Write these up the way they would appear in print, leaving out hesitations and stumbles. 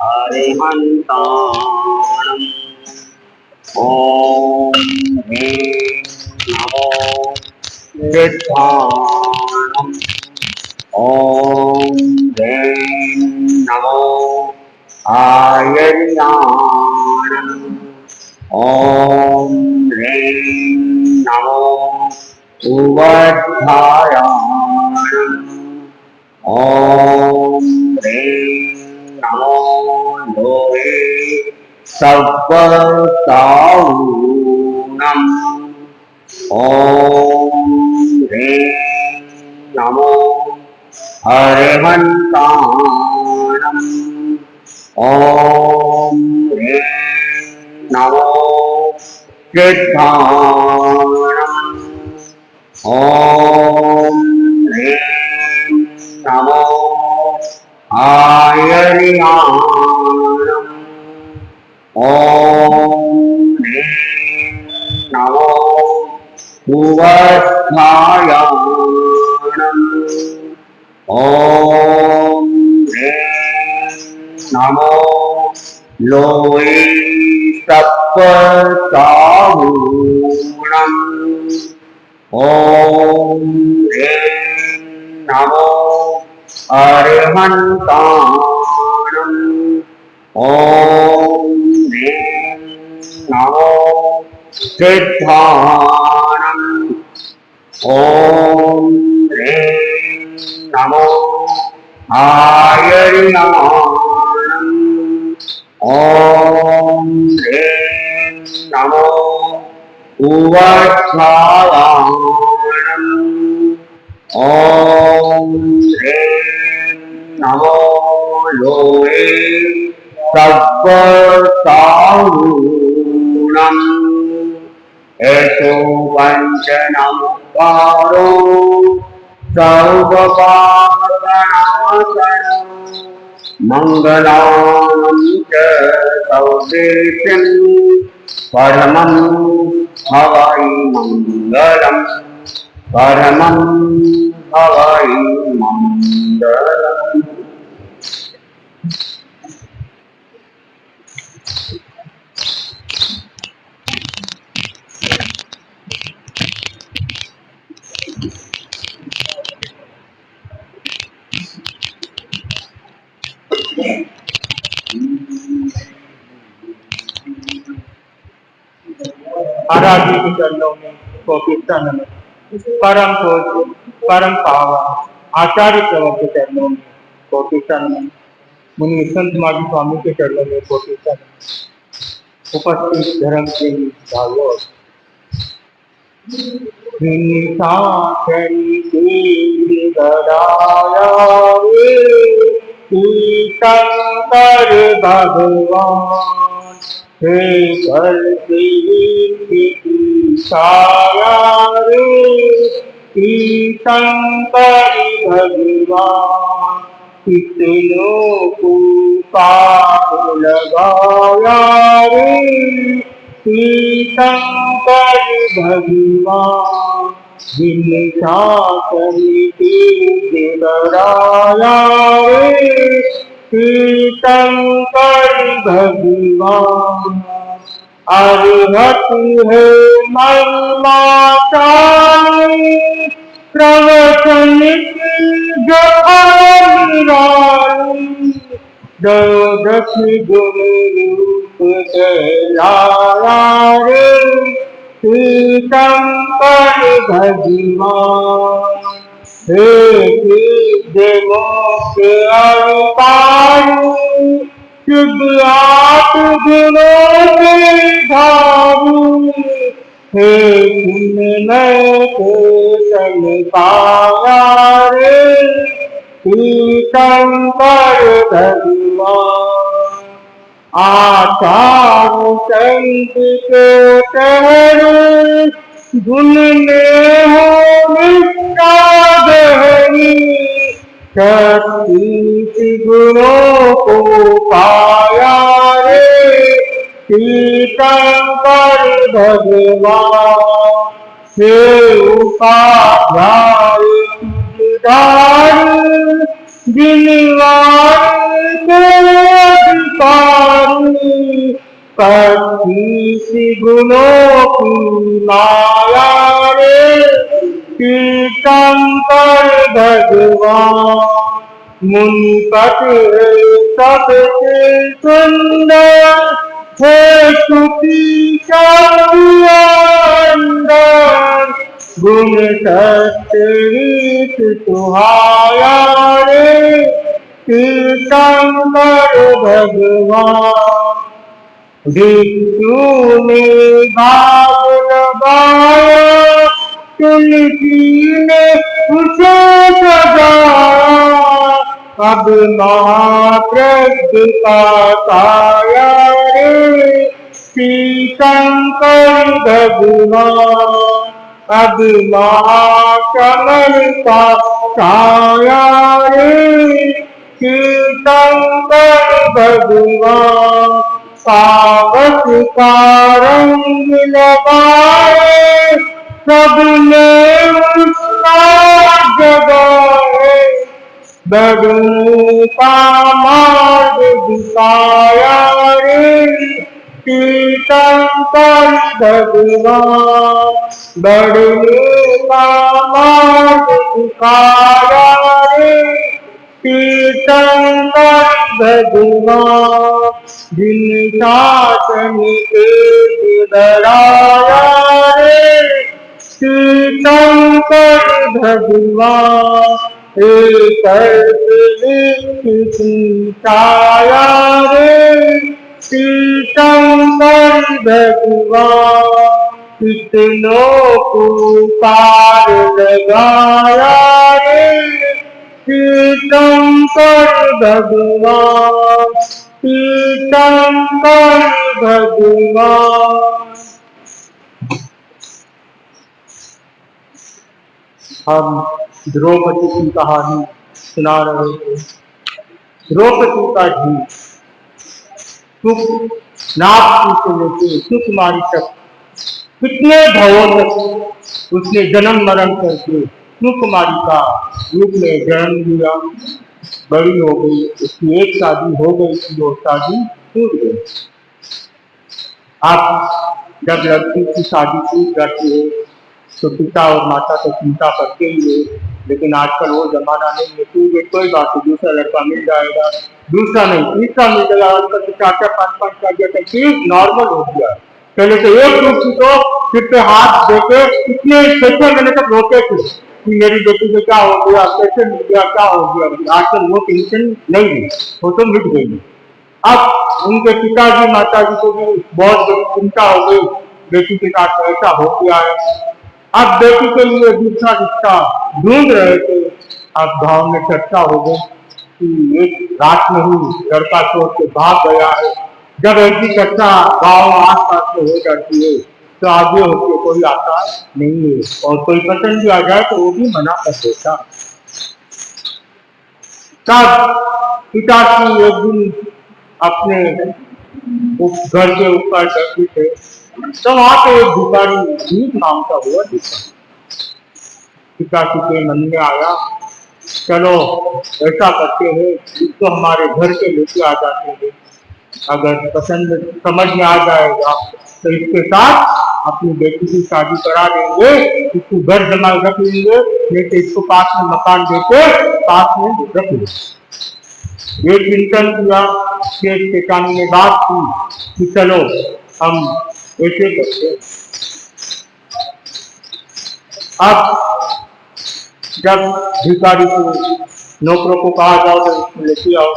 अरिहन्ताणम् ॐ ह्रीं नमो सिद्धाणम् ॐ ह्रीं नमो आयर्याणम् ॐ ह्रीं नमो उवध्यायाणम् ॐ ह्रीं नमो लोहे सव्वसाऊणम् ॐ ह्रीं नमो अरिहन्ताणम् ॐ ह्रीं नमो सिद्धाणम् ॐ ह्रीं नमो आयर्याणम् ॐ ह्रीं नमो उवध्यायाणम् ॐ ह्रीं नमो लोहे सप्तसाहूणम् ॐ ह्रीं नमो अरिहन्ताणम् ॐ ह्रीं नमो सिद्धाणम् ॐ ह्रीं नमो आयर्याणम् ॐ ह्रीं नमो उवध्यायाणम् ॐ ह्रीं नमो लोहे सव्वसाहूणम् एषो वञ्चनमुद्धारो सर्वपापनाशनम् मङ्गलानं च सौदेशम् परमं हवै मङ्गलम् परमं हवै मङ्गलम्। आराध्य के चरणों में कोटिता नमन। परम पूज्य परम पावन आचार्य प्रवर के चरणों में कोटिता नमन। मुनि संत माधी स्वामी के चरणों में कोटिता नमन। उपस्थित धर्म के भाइयों, शंकर भगवान हे छाया रे शंकर भगवान कितनों को पाप लगाया रे शंकर भगवान जिन शासनी दिलराया रे शंकर भगवान अरिहत है मर्माचारी प्रवचन गहराई दश गुण रूप लाया रे शंकर भगवान हे देवों के अवतारू शुद्ध आप गुणों के धारू हे मैं को सन पाया रे शंकर भगवान आचार संत के ठहरू गुण में हो निष्ठा गहरी छत्तीस गुणों को पाया रे शंकर भगवान हे उपाध्याय जिनवार को पच्चीस गुणों की माया रे तीर्थंकर भगवान मुनिपत सबसे सुंदर है सुखी अंदर गुण सत्य रीत सुहाया रे तीर्थंकर भगवान भिक्षु ने भाग लगाया तुलसी ने उसे सजाया अब महाप्रज्ञ का साया रे तीर्थंकर भगवान अब महाकमल का साया रे तीर्थंकर भगवान पावक का रंग लगाए सबने उसका जगाए बड़ों का मार्ग दिखाया रे तीर्थंकर भगवान बड़ों का मार्ग दिखाया रे तीर्थंकर भगवान जिन शासन के डराया रे तीर्थंकर भगवान एक छाया रे तीर्थंकर भगवान कितनों को पार लगाया रे तीर्थंकर भगवान तीर्थंकर भगवान। हम द्रौपदी की कहानी सुना रहे थे। द्रौपदी का जी सुख नागपुर से लेकर सुकुमारी तक कितने भवों तक उसने जन्म मरण करके सुकुमारी का रूप में जन्म लिया, बड़ी हो गई, उसकी एक शादी हो गई थी, वो शादी टूट गई। अब जब लड़की की शादी टूट जाती है तो पिता और माता तो चिंता करते ही है, लेकिन आजकल वो जमाना नहीं है, टूट गई कोई बात नहीं, दूसरा लड़का मिल जाएगा, दूसरा नहीं तीसरा मिल जाएगा। आजकल तो 4-4, 5-5 साल का चीज नॉर्मल हो गया। पहले तो एक टूटती तो सिर पे हाथ देके इतने 6 महीने तक रोते थे कि मेरी बेटी को क्या हो गया, कैसे मिल गया, क्या हो गया। आजकल वो टेंशन नहीं है, वो तो मिट गई। अब उनके पिताजी माताजी को भी बहुत बड़ी चिंता हो गई, बेटी के साथ ऐसा हो गया है। अब बेटी के लिए दूसरा रिश्ता ढूंढ रहे थे। अब गांव में चर्चा हो गई कि एक रात में ही लड़का छोड़ के भाग गया है। जब ऐसी चर्चा गांव आस पास में हो जाती है तो आगे होकर कोई आता नहीं है, और कोई पसंद भी आ जाए तो वो भी मना कर देता। तब पिताजी एक दिन अपने घर के ऊपर बैठे थे तो वहां पे एक भिखारी भीख मांगता हुआ दिखा। पिताजी के मन में आया, चलो ऐसा करते हैं, इसको हमारे घर के लेके आ जाते हैं, अगर पसंद समझ में आ जाएगा तो इसके साथ अपनी बेटी की शादी करा देंगे, इसको घर जमा रख लेंगे, नहीं तो इसको पास में मकान देके पास में रख लेंगे। ये चिंतन किया, शेष ठेकानी ने बात की कि चलो हम ऐसे करते। अब जब भिखारी को नौकरों को कहा जाओ तो इसको लेके आओ,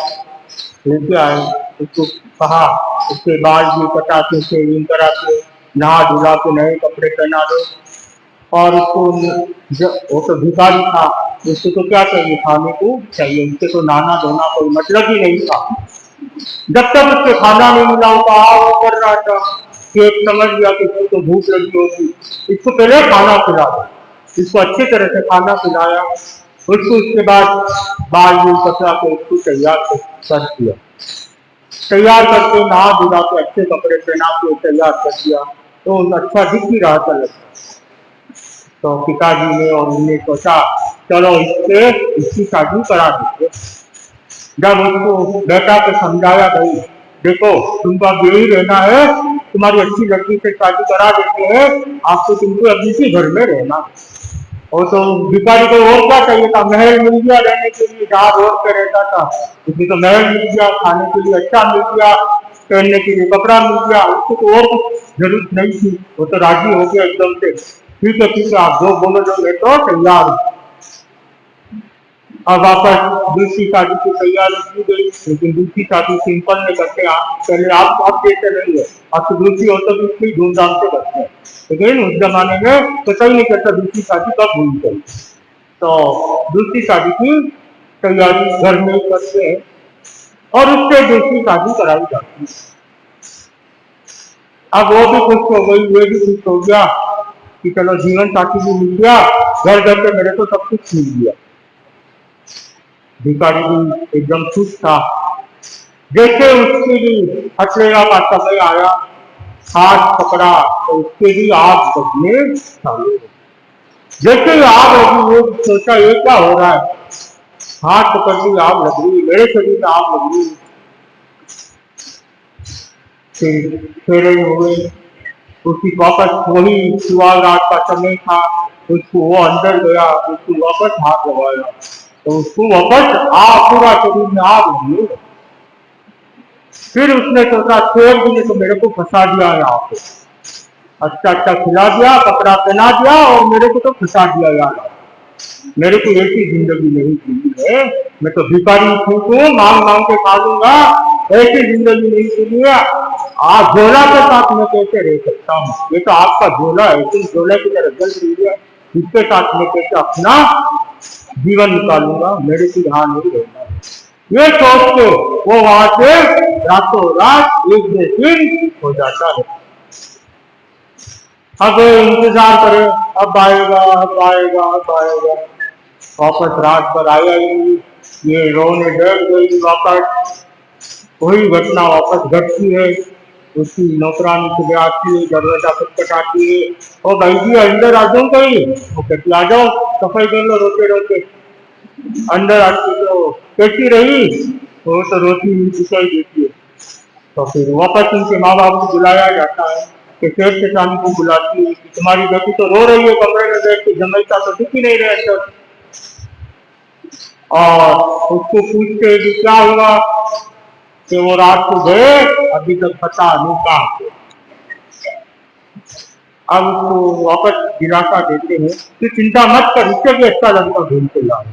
लेके आए, उसको कहा, उसके बाल भी कटा के शेविंग करा के नहा धुला के नए कपड़े पहना दो। और उसको वो तो भिखारी था, उसको तो क्या चाहिए, खाने को चाहिए, उससे तो नहाना धोना कोई मतलब ही नहीं था। जब तक उसको खाना नहीं मिला वो कर रहा था कि एक समझ लिया कि इसको तो भूख लगी होगी, इसको पहले खाना खिला दो। इसको अच्छी तरह से खाना खिलाया, उसको उसके बाद बाल भी कपड़ा के उसको तैयार कर दिया, तैयार करके नहा धुला के अच्छे कपड़े पहना के तैयार कर दिया, तो अच्छा दिख ही रहा था लगता। तो पिताजी ने और उन्होंने सोचा चलो इसकी शादी करा देंगे। जब उसको बेटा को समझाया गई देखो तुमको अब यही रहना है, तुम्हारी अच्छी लड़की से शादी करा देते हैं, आपको तुमको अब इसी घर में रहना। और तो भिखारी को और क्या चाहिए था, महल मिल गया रहने के लिए, जहाँ रोड पे रहता था उसको तो महल मिल गया, खाने के लिए अच्छा मिल गया, पहनने के लिए कपड़ा मिल गया, उसको तो और कुछ जरूरत नहीं थी। वो तो राजी हो गया एकदम से, ठीक है आप जो बोलो जो मैं तो तैयार हूँ। अब वापस दूसरी शादी की तैयारी की गई, लेकिन दूसरी शादी सिंपल में करते हैं। पहले आप देते नहीं है, अब तो दूसरी हो तो दूसरी धूमधाम से करते हैं, लेकिन उस जमाने में पता ही नहीं करता दूसरी शादी कब हुई गई। तो दूसरी शादी की तैयारी घर में करते हैं और उससे दूसरी शादी कराई जाती है। अब वो भी खुश हो गई, ये भी खुश हो गया कि चलो जीवन साथी भी मिल गया, घर घर पे मेरे को सब कुछ मिल गया। भिखारी भी एकदम खुश था। जैसे उसके लिए हथलेला का समय आया, हाथ पकड़ा तो उसके भी आग बजने चालू हो। जैसे ही आग लगी वो सोचा ये क्या हो रहा है, हाथ पकड़ के आग लग रही है, मेरे शरीर में आग लग रही है। फिर फेरे हुए, उसकी वापस वही शुरुआत रात का समय था, उसको वो अंदर गया, उसको वापस हाथ लगाया तो उसको वापस पूरा शरीर में आग लगी। फिर उसने सोचा शेर जी ने तो मेरे को फंसा दिया यहाँ पे, अच्छा खिला दिया, कपड़ा पहना दिया और मेरे को तो फंसा दिया यार, मेरे को ऐसी जिंदगी नहीं जीनी है, मैं तो भिखारी हूँ, मांग मांग के खा लूंगा, ऐसी जिंदगी नहीं जीनी है। आप झोला के साथ मैं कैसे रह सकता हूँ, ये तो आपका झोला है, तुम झोले की तरह जल रही है, इसके साथ मैं कैसे अपना जीवन निकालूंगा, मेरे को यहाँ नहीं रहना। ये सोच के वो वहां से रातों रात एक दिन हो जाता है। अब इंतजार करे, अब आएगा अब आएगा अब आएगा, वापस रात भर आया ही नहीं। ये रोने डर गई, वापस वही घटना वापस घटती है। उसकी नौकरानी सुबह आती है, दरवाजा खटखटाती है, और भाई जी अंदर आ जाओ, कहीं वो कहती आ जाओ, सफाई कर लो, रोते रोते अंदर आती तो कैसी रही, वो तो रोती हुई दिखाई देती है। तो फिर वापस उनके माँ बाप को बुलाया जाता है, कि शेर के स्वामी को बुलाती है कि तुम्हारी बेटी तो रो रही है कमरे में बैठ के, जमाईता तो दिख ही नहीं रहे अंदर। और उसको पूछते हैं कि क्या हुआ, कि वो रात को गए, अभी तक पता नहीं कहाँ पे। अब उसको वापस दिलासा देते हैं कि चिंता मत कर, इससे भी अच्छा लड़का ढूंढ के लाओ।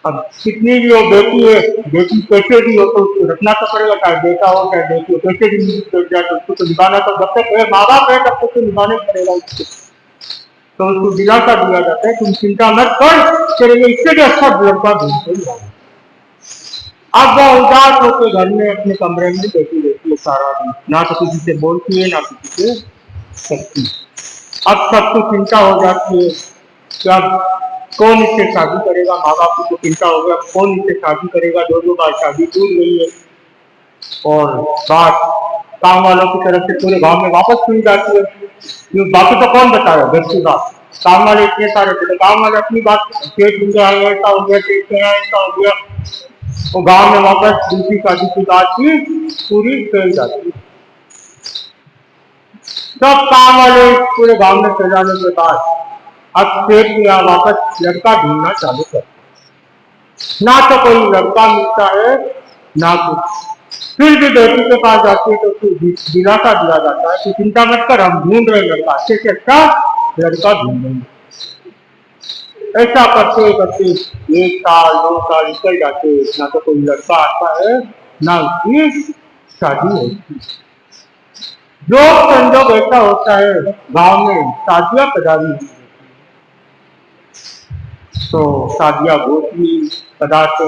अब कितनी भी वो बेटी है, बेटी कैसे भी हो तो उसको रखना तो पड़ेगा, चाहे बेटा हो चाहे बेटी हो, कैसे भी मिल जाए तो उसको तो निभाना, तो जब तक है माँ बाप है तब तक तो निभाना ही पड़ेगा उसको। तो उसको दिलासा दिया जाता है तुम चिंता मत कर, तेरे लिए इससे भी अच्छा लड़का ढूंढ के लाओ। अब वो उदास होकर घर में अपने कमरे में बैठी रहती है सारा दिन, ना तो किसी से बोलती है ना किसी से सकती। अब सबको चिंता हो जाती है कि अब कौन इससे शादी करेगा, माँ बाप को चिंता हो गया कौन इससे शादी करेगा, दो बार शादी टूट गई है। और बात काम वालों की तरफ से पूरे गांव में वापस सुनी जाती है, क्यों बाकी तो कौन बता रहा है घर की बात, काम वाले इतने सारे थे, काम वाले अपनी बात, पेट ऐसा हो गया, पेट ऐसा हो गया, वो गांव में वापस दूसरी शादी की बात भी पूरी फैल जाती है। सब काम वाले पूरे गांव में फैल जाने के बाद अब शेर किया वापस लड़का ढूंढना चालू कर, ना तो कोई लड़का मिलता है ना कुछ। फिर भी बेटी के पास जाती है तो उसको दिलासा दिया जाता है कि चिंता मत कर, हम ढूंढ रहे लड़का, अच्छे से अच्छा लड़का ढूंढेंगे। ऐसा करते करते 1 साल 2 साल निकल जाते, ना तो कोई लड़का आता है ना उसकी शादी होती। जो संजोग ऐसा होता है गांव में शादियां पधारी हुई, तो शादियां गोत्री पदार्थ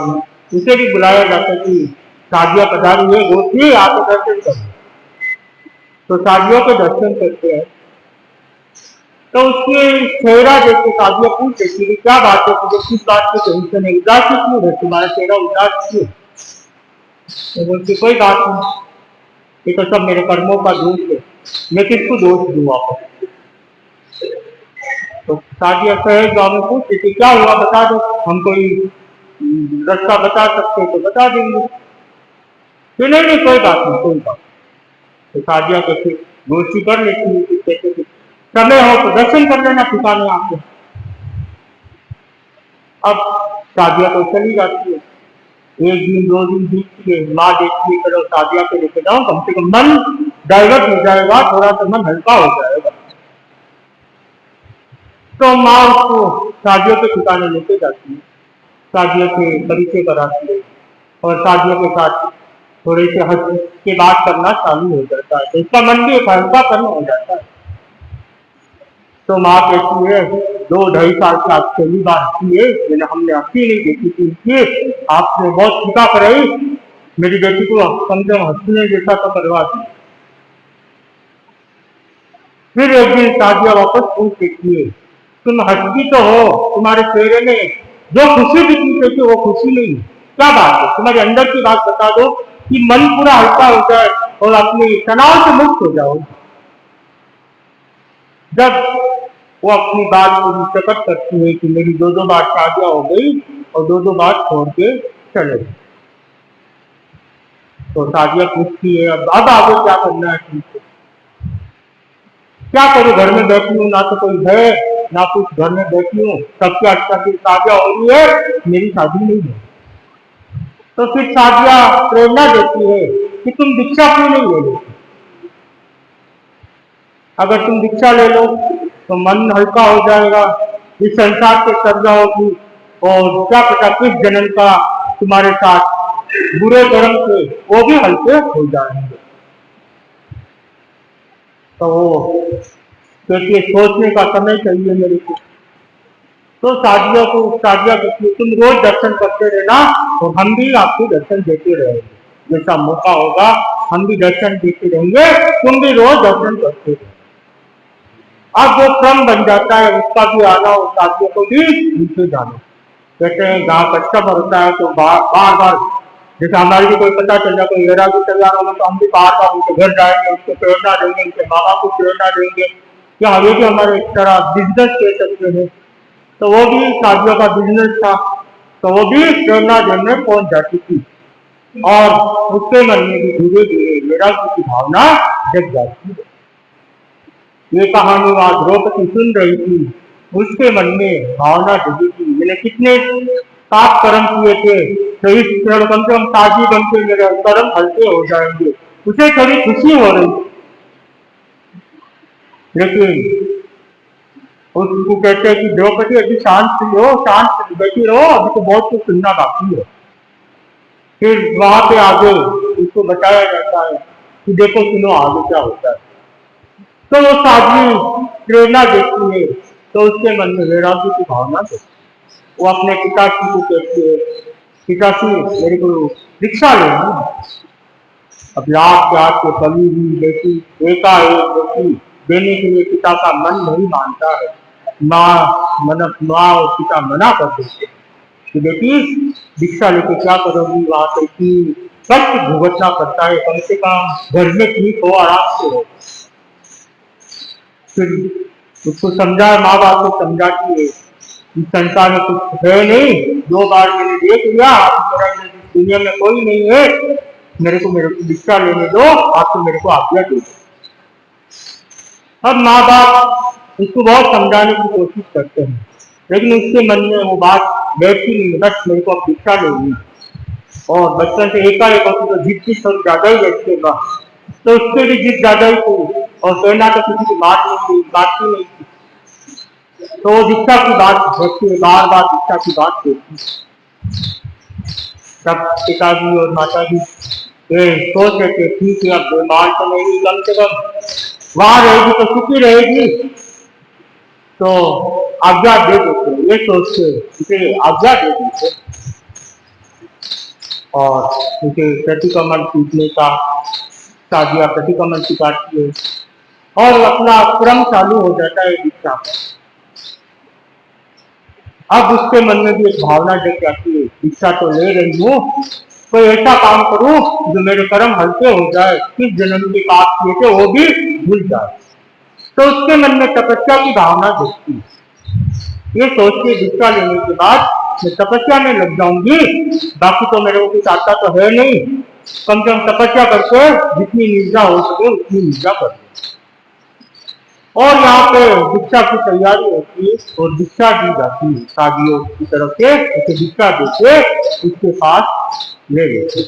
उसे भी बुलाया जाता है कि शादियां पधारी हुए गोत्री आके दर्शन करो। तो शादियों के दर्शन करते हैं तो उसकी चेहरा देख के शादियां पूछ देती है क्या बात है, तुझे किस बात की टेंशन है, उदास क्यों है, तुम्हारा चेहरा उदास क्यों। तो बोलती कोई बात नहीं, ये तो सब मेरे कर्मों का दोष है, मैं किसको दोष दूँ वापस। तो शादी सहज गाँव में पूछती थी क्या हुआ बता दो, हम कोई रास्ता बता सकते तो बता देंगे कि नहीं नहीं कोई बात नहीं, कोई बात। तो साजिया को फिर गोष्ठी कर लेती है कि कैसे समय हो तो दर्शन कर लेना पिता ने आपको। अब साजिया तो चली जाती है, एक दिन दो दिन बीतती है, माँ देखती है चलो साजिया को लेके जाओ, कम से कम मन डाइवर्ट हो जाएगा, थोड़ा सा मन हल्का हो जाएगा। तो माँ उसको साजिया के ठिकाने लेके जाती है, साजिया के परिचय कराती है और साजिया के साथ थोड़े से हंस के बात करना चालू हो जाता है, तो उसका मन भी एक हल्का करना हो जाता है। तो माँ कहती है 2-2.5 साल से आप पहली बार हंसी है, मैंने हमने हंसी नहीं देखी थी, इसलिए आपने बहुत चिंता कराई, मेरी बेटी को कम से कम हंसने जैसा तो करवा दी। फिर एक दिन साजिया वापस पूछ देती है, तुम हंसती तो हो, तुम्हारे चेहरे में जो खुशी दिखनी चाहिए वो खुशी नहीं, क्या बात है, तुम्हारे अंदर की बात बता दो कि मन पूरा हल्का हो जाए और अपने तनाव से मुक्त हो जाओ। जब वो अपनी बात को प्रकट करती है कि मेरी 2-2 बार शादियां हो गई और 2-2 बार छोड़ के चले, तो साजिया पूछती है अब आगे क्या करना है तुमको, क्या करूं, घर में बैठी हूँ, ना तो कोई है ना कुछ, घर में बैठी हूँ, सबके अच्छा की शादियां हो रही है, मेरी शादी नहीं है। तो फिर साजिया प्रेरणा देती है कि तुम दीक्षा क्यों नहीं ले लो, अगर तुम दीक्षा ले लो तो मन हल्का हो जाएगा, इस संसार से तर जाओगी और क्या पता किस जन्म का तुम्हारे साथ बुरे कर्म थे वो भी हल्के हो जाएंगे। तो क्योंकि सोचने का समय चाहिए मेरे को। तो साजिया को तुम रोज दर्शन करते रहना और हम भी आपको दर्शन देते रहेंगे, जैसा मौका होगा हम भी दर्शन देते रहेंगे, तुम भी रोज दर्शन करते रहो। अब जो क्रम बन जाता है उसका भी आना और साथियों को भी नीचे जाना। कहते हैं जहाँ कस्टमर होता है तो बार बार जैसे हमारी भी कोई पता चल जाए, कोई एरा भी तैयार होगा तो हम भी बार बार उनके घर जाएंगे, उसको प्रेरणा देंगे, उनके बाबा को प्रेरणा देंगे, क्या ये भी हमारे एक तरह बिजनेस कह सकते हैं। तो वो भी साथियों का बिजनेस था, तो वो भी प्रेरणा देने पहुंच जाती थी और उसके मन में भी धीरे धीरे मेरा की भावना जग जाती है। ये कहानी वहां द्रौपदी सुन रही थी, उसके मन में भावना जगी थी, मैंने कितने पाप कर्म किए थे, तो इस क्षण कम से कम ताजी बन के मेरे कर्म हल्के हो जाएंगे, उसे थोड़ी खुशी हो रही। लेकिन उसको कहते हैं कि द्रौपदी अभी शांत हो, शांत बैठी रहो, अभी तो बहुत कुछ सुनना बाकी है। फिर वहां पे आगे उसको बताया जाता है कि देखो सुनो आगे क्या होता है। तो वो साधवी प्रेरणा देती है तो उसके मन में वैराग्य की भावना है, वो अपने पिताजी को कहती है पिताजी मेरे को दीक्षा लेनी है। अब लाख प्यार के कमी हुई बेटी एकाएक बेटी देने के लिए पिता का मन नहीं मानता है, माँ और पिता मना कर देते कि बेटी दीक्षा लेके क्या करोगी, वहां से कि कष्ट भुगतना पड़ता है, कम से कम घर में ठीक हो, आराम से हो। फिर उसको समझा, माँ बाप को समझाती है संसार में कुछ है नहीं, 2 बार मैंने देख लिया, मेरा दुनिया में कोई नहीं है, मेरे को दीक्षा लेने दो, आप तो मेरे को आज्ञा दो। अब माँ बाप उसको बहुत समझाने की कोशिश करते हैं, लेकिन उसके मन में वो बात बैठती नहीं, बस मेरे को अब दीक्षा लेनी। और बचपन से एकाएक होती तो जिद की थोड़ी ज्यादा ही बैठेगा, तो उसके भी जिद ज्यादा ही थी और कहना तो किसी की बात नहीं थी, तो वो दीक्षा की बात होती है, बार बार दीक्षा की बात होती है। तब पिताजी और माताजी सोच रहे थे ठीक है अब बीमार तो नहीं, कम से कम वहां रहेगी तो सुखी रहेगी, तो आज्ञा दे देते, ये सोचते उसे आज्ञा दे देते और उसे प्रतिक्रमण सीखने का साजिया प्रतिक्रमण सिखाती है और अपना क्रम चालू हो जाता है दीक्षा। अब उसके मन में भी एक भावना जग जाती है दीक्षा तो ले रही हूँ, कोई ऐसा काम करूं जो मेरे कर्म हल्के हो जाए, किस जन्म के पाप किए थे वो भी भूल जाए। तो उसके मन में तपस्या की भावना जगती है। ये सोच के दीक्षा लेने के बाद मैं तपस्या में लग जाऊंगी, बाकी तो मेरे को कुछ आता तो है नहीं, कम से कम तपस्या करके जितनी निद्रा हो सके उतनी निद्रा कर दूं। और यहाँ पे दीक्षा की तैयारी होती है और दीक्षा दी जाती है शादियों की तरफ से, उसे दीक्षा देके उसके पास ले लेते।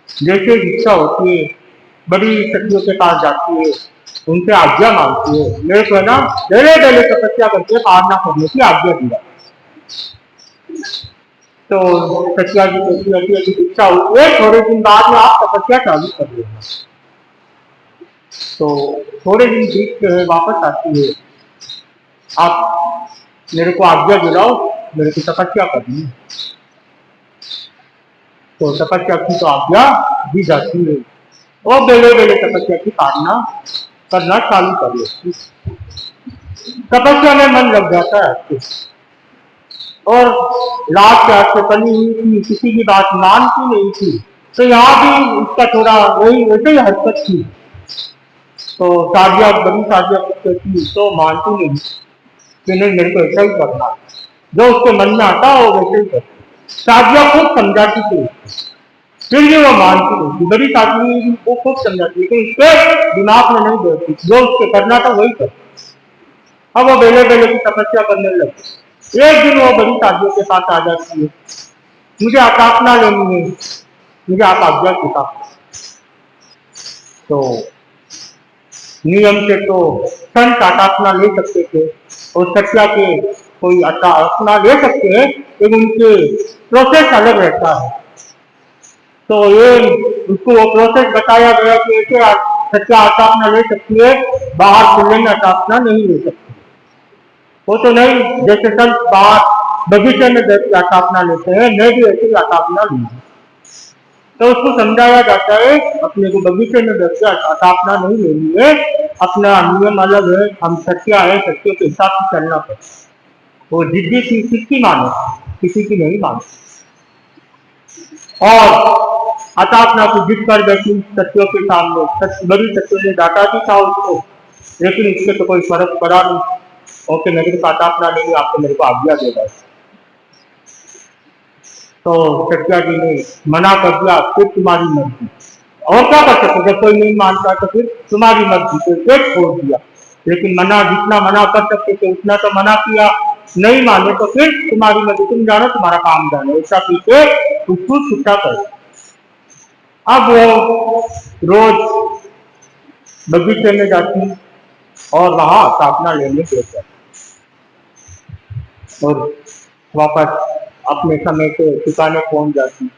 जैसे दीक्षा होती है, बड़ी शक्तियों के पास जाती है, उनसे आज्ञा मांगती है, मेरे को है ना डेले डेले तपस्या करके साधना करने की आज्ञा दी जाती है। तो सत्या जी कहती है कि दीक्षा हुई है, थोड़े दिन बाद में आप तपस्या चालू कर लेना। तो थोड़े दिन बीत के वापस आती है, आप मेरे को आज्ञा दिलाओ, मेरे को तपस्या करनी है। तो तपस्या की तो आज्ञा दी जाती है और बेले बेले तपस्या की साधना करना चालू कर लेती। तपस्या में मन लग जाता है आपके, और लास्ट से आपसे बनी हुई थी, किसी की बात मानती नहीं थी, तो यहाँ भी उसका थोड़ा वही वैसे ही हरकत थी। तो शादियाँ बड़ी शादियाँ कहती तो मानती नहीं कि नहीं मेरे को ऐसा ही करना है, जो उसके मन में आता है वो वैसे ही करती। शादियाँ खूब समझाती थी, फिर भी वो मानती नहीं थी। बड़ी शादी वो खूब समझाती थी, उसके दिमाग में नहीं बैठती, जो उसके करना था वही करती। अब वो बेले बेले की तपस्या करने लगी। एक दिन वो बड़ी शादियों के पास आ जाती है, मुझे आकाशना लेनी है, मुझे आप आज्ञा दिखा। तो नियम से तो संत आकाशना ले सकते थे और सत्या के कोई आकाशना ले सकते हैं, लेकिन उनके प्रोसेस अलग रहता है। तो ये उसको वो प्रोसेस बताया गया कि ऐसे सत्या आकाशना ले सकती है, बाहर खुले में आकाशना नहीं ले सकती। वो तो नहीं, जैसे संत बाहर बगीचे में बैठ के आकाशना लेते हैं, मैं भी ऐसे ही आकाशना लूंगी। तो उसको समझाया जाता है अपने को बगीचे में बैठ के आकाशना नहीं लेनी है, अपना नियम अलग है, हम सत्या है, सत्य के हिसाब से चलना पड़ता। वो जिद्दी की किसकी माने, किसी की नहीं माने। और आकाशना की जिद कर बैठी सत्यों के सामने, बड़ी सत्यों ने डांटा भी था उसको, लेकिन इससे तो कोई फर्क पड़ा नहीं। ओके मेरे को आकाशना लेंगे, आपको मेरे को आज्ञा देगा। तो सत्या जी ने मना कर दिया, फिर तुम्हारी मर्जी। और क्या कर सकते, जब कोई नहीं मानता तो फिर तुम्हारी मर्जी, तो पेट छोड़ दिया। लेकिन मना जितना मना कर सकते थे उतना तो मना किया, नहीं माने तो फिर तुम्हारी मर्जी, तुम जानो तुम्हारा काम जानो, ऐसा पीछे उसको छुट्टा कर। अब वो रोज बगीचे में जाती और वहां साधना लेने के लिए और वापस अपने समय से ठिकाने पहुंच जाती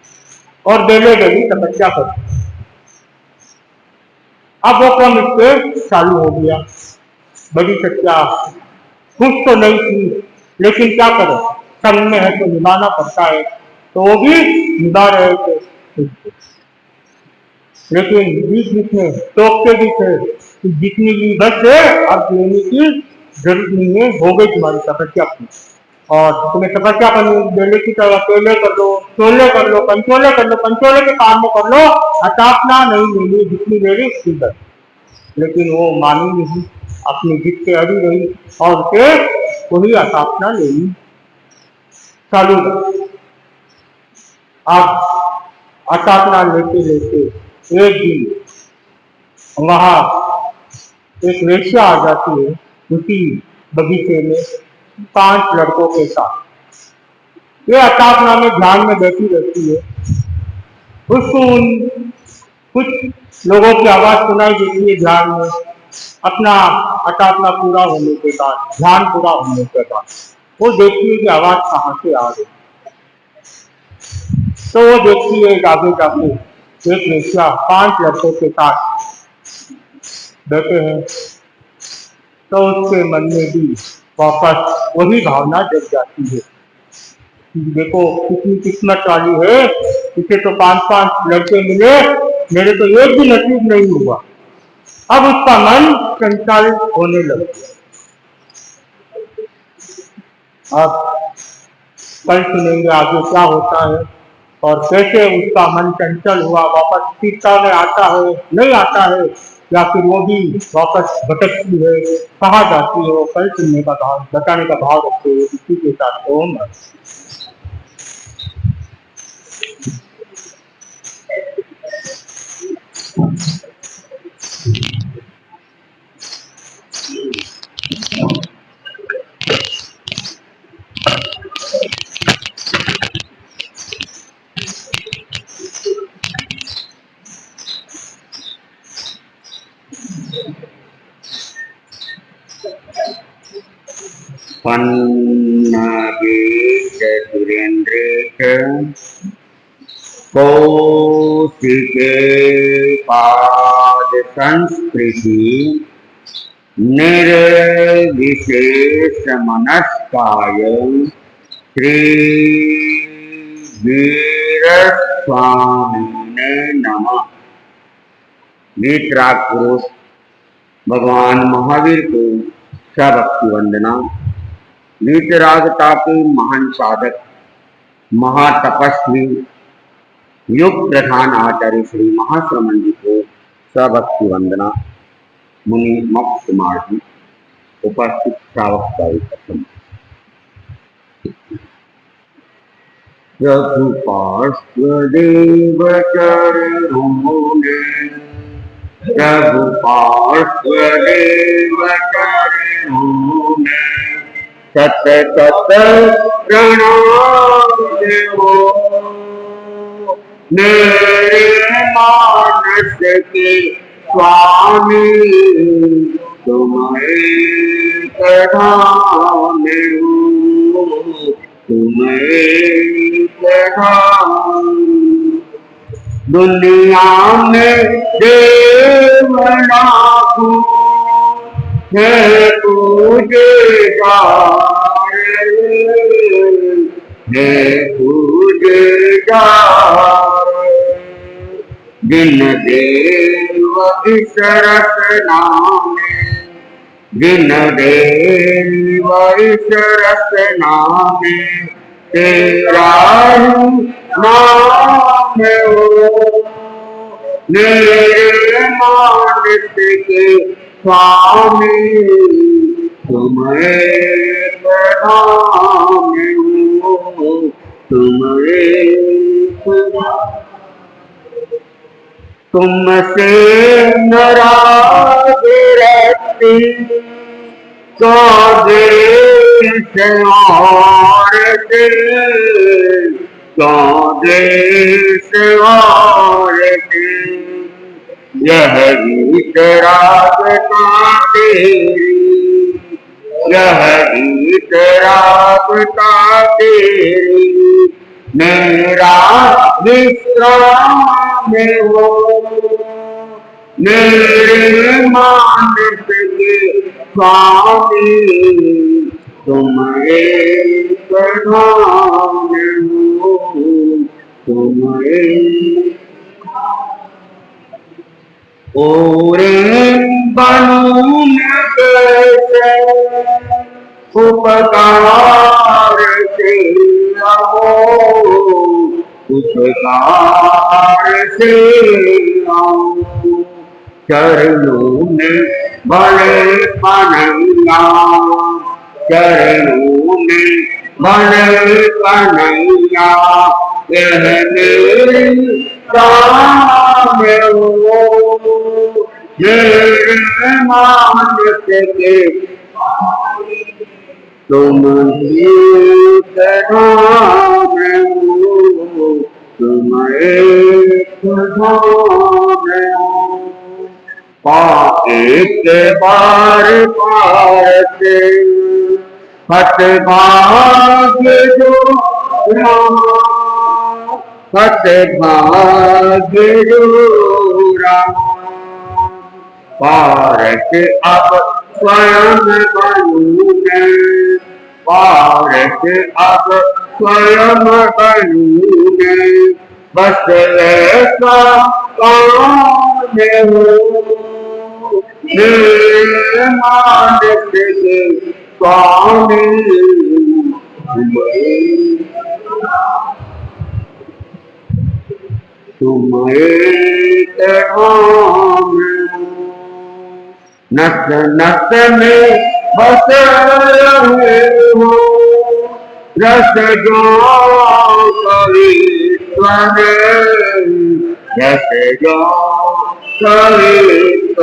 और डेली डेली तपस्या करती। अब वो क्रम इससे चालू हो गया। बड़ी सत्या खुश तो नहीं थी, लेकिन क्या करें, संग में है तो निभाना पड़ता है, तो वो भी निभा रहे थे। लेकिन बीच बीच में टोकते भी थे कि जितनी भी बस है अब लेने की जरूरत नहीं है, हो गई तुम्हारी तपस्या की, और तुम्हें तपस्या करनी, डेली की तरह अकेले कर लो, चोले कर लो, पंचोले कर लो, पंचोले के काम में कर लो, हटापना नहीं लेनी, जितनी लेनी उतनी कर। लेकिन वो मानी नहीं, अपनी जिद से अड़ी रही और फिर वही स्थापना लेनी चालू रही। अब स्थापना लेते लेते एक दिन वहां एक वेश्या आ जाती है उसी बगीचे में 5 लड़कों के साथ। ये स्थापना में ध्यान में बैठी रहती है, उसको कुछ लोगों की आवाज सुनाई देती है ध्यान में। अपना स्थापना पूरा होने के बाद, ध्यान पूरा होने के बाद वो देखती है कि आवाज कहाँ से आ रही। तो वो देखती है आगे जाके एक वेश्या 5 लड़कों के साथ बैठे हैं, तो उसके मन में भी वापस वही भावना जग जाती है। देखो कितनी किस्मत वाली है, इसे तो 5-5 लड़के मिले, मेरे तो एक भी नसीब नहीं हुआ। अब उसका मन चंचल होने लगा। अब कल सुनेंगे आगे क्या होता है और कैसे उसका मन चंचल हुआ, वापस चिंता में आता है नहीं आता है, या फिर वो भी वापस भटकती है, कहाँ जाती है, वो कल सुनने का भाव, बताने का भाव रखते हुए इसी के साथ ओम नमः पन्नगे चतुरेन्द्रे च कौशिके पाद संस्कृति निर्विशेषमनस्काय श्री वीरस्वामिने नमः। वीतराग पुरुष भगवान महावीर को सभक्ति वंदना। वीतरागता के महान साधक महातपस्वी युग प्रधान आचार्य श्री महाश्रमण जी को सभक्ति वंदना। मुनि मुक्त कुमार जी उपस्थित श्रावक का कथन। रघुपार्श्वदेव चरणों ने रघुपार्श्वदेव चरणों ने सतत प्रणाम देवो मेरे मानस के स्वामी तुम्हें प्रधान तुम्हें प्रधान। दुनिया में देव लाखों है पूजेदार है पूजेदार। जिन देव इस रचना में जिन देव इस रचना में तेरा नाम हो मेरे मानस के स्वामी तुम्हें प्रणाम हो तुम्हें तुमसे नाराज रहती तो देश और दिल तो देश और दिल यह गीत रागता तेरी यह गीत रागता तेरी मेरा विश्राम हो मेरे मानस के स्वामी तुम्हें प्रणाम हो तुम्हें। ओरे बनूं मैं कैसे उपकार से आओ उपकार से आओ चरणों में बड़े कन्हैया चरणों में बड़े कन्हैया यह मेरी काम हो मेरे मानस के तुम ही प्रधान हो तुम्हें प्रधान एक बार पार से हट भाग्य जो रामा हट भाग्य जो रामा पारस अब स्वयं बनूं मैं पारस अब स्वयं बनूं मैं बस ऐसा काम हो मेरे मानस के स्वामी तुम्हें प्रणाम नस नस में बस रहे हो, रस जो कवित्व रस जो कवित्व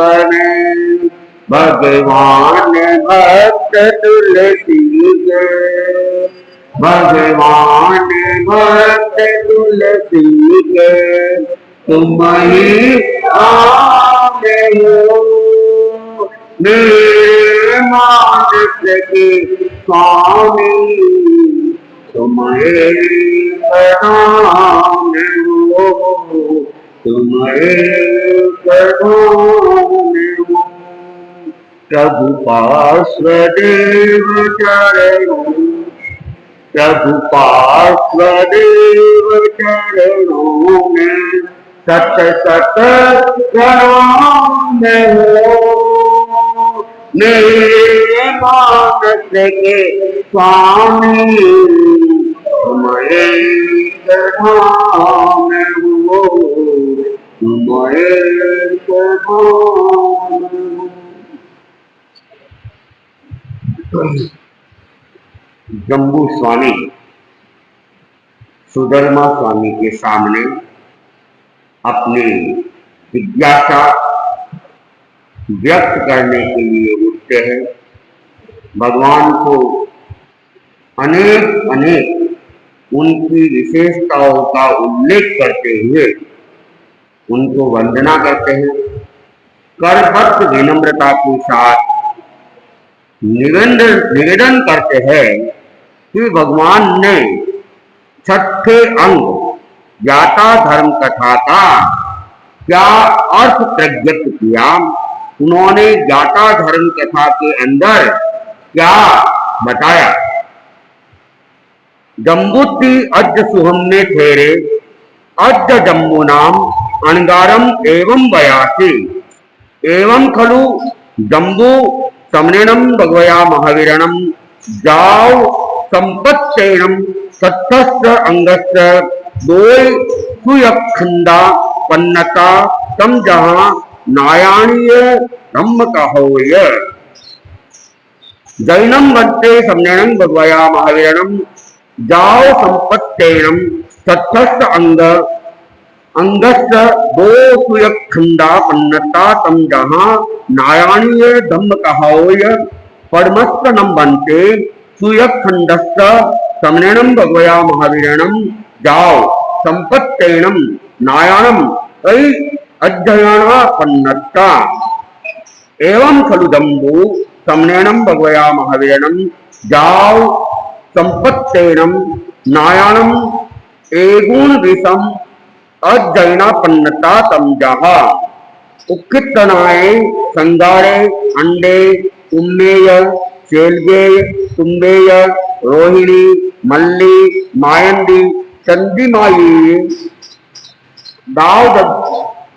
भगवान भक्त तुलसी के, भगवान भक्त तुलसी के, तुम ही आए हो मेरे मानस के स्वामी, तुम एक नाम हो, तुम एक नाम हो। प्रभु पार्श्वदेव चरणों, प्रभु पार्श्वदेव चरणों में सत सत प्रणाम हो, मेरे मानस के स्वामी, तुम एक धाम हो, तुम एक धाम हो। जम्बू स्वामी सुधर्मा स्वामी के सामने अपनी जिज्ञासा व्यक्त करने के लिए उठते हैं। भगवान को अनेक अनेक उनकी विशेषताओं का उल्लेख करते हुए उनको वंदना करते हैं। करबद्ध विनम्रता के साथ निवेदन करते हैं कि भगवान ने छठे अंग ज्ञाता धर्म कथा का क्या अर्थ प्रज्ञप्त किया। उन्होंने ज्ञाता धर्म कथा के अंदर क्या बताया। जम्बुति अद्य सुहम्ने ठेरे अद्य जम्बू नाम अणगारम एवं बयासी एवं खलु जम्बू समनेनम भगवया महावीरणम जाव संपत्तेनम सत्थस्य अंगस्य दोय सुयखंदा पन्नता तम जहां नायाणीय ब्रह्म कहोय। जैनम वंते समनेनम भगवया महावीरणम जाव संपत्तेनम सत्थस्य अंगस्य दो सुयखंदा पन्नता तम जहां नारायणीय धम्म कहोय। परमस्त नम बनते सुयखंडस्य समनेनम भगवया महावीरणम जाओ संपत्तेनम नारायणम ऐ अध्ययना पन्नता एवं खलु जम्बू समनेनम भगवया महावीरणम जाओ संपत्तेनम नारायणम एगुण विषम अध्ययना पन्नता तम जहा। उक्कितनाए संगारे अंडे उम्मेय चेलगेय तुम्बेय रोहिणी मल्ली मायंदी चंदीमाई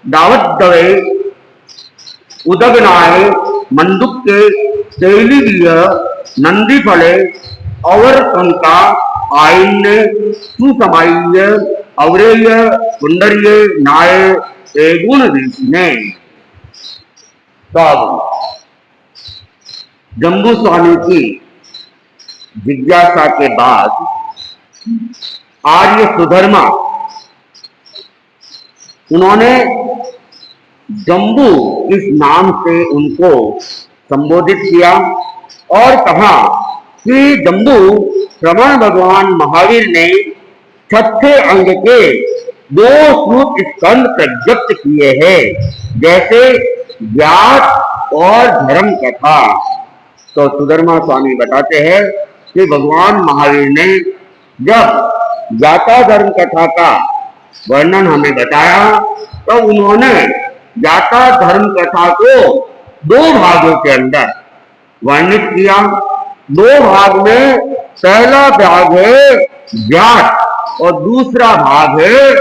दावदवे उदगनाए मंदुक्के शैलीय नंदी फले और कंका आइन्य सुसमाइय अवरेय कुंडरीय नाय एगुण ऋषि। तब जम्बू स्वामी की जिज्ञासा के बाद आर्य सुधर्मा उन्होंने जम्बू इस नाम से उनको संबोधित किया और कहा कि जम्बू श्रवण भगवान महावीर ने छठे अंग के दो सूत स्कंद प्रज्ञप्त किए हैं, जैसे ज्ञात और धर्म कथा। तो सुधर्मा स्वामी बताते हैं कि भगवान महावीर ने जब ज्ञाता धर्म कथा का वर्णन हमें बताया तो उन्होंने ज्ञाता धर्म कथा को दो भागों के अंदर वर्णित किया। दो भाग में पहला भाग है ज्ञात और दूसरा भाग है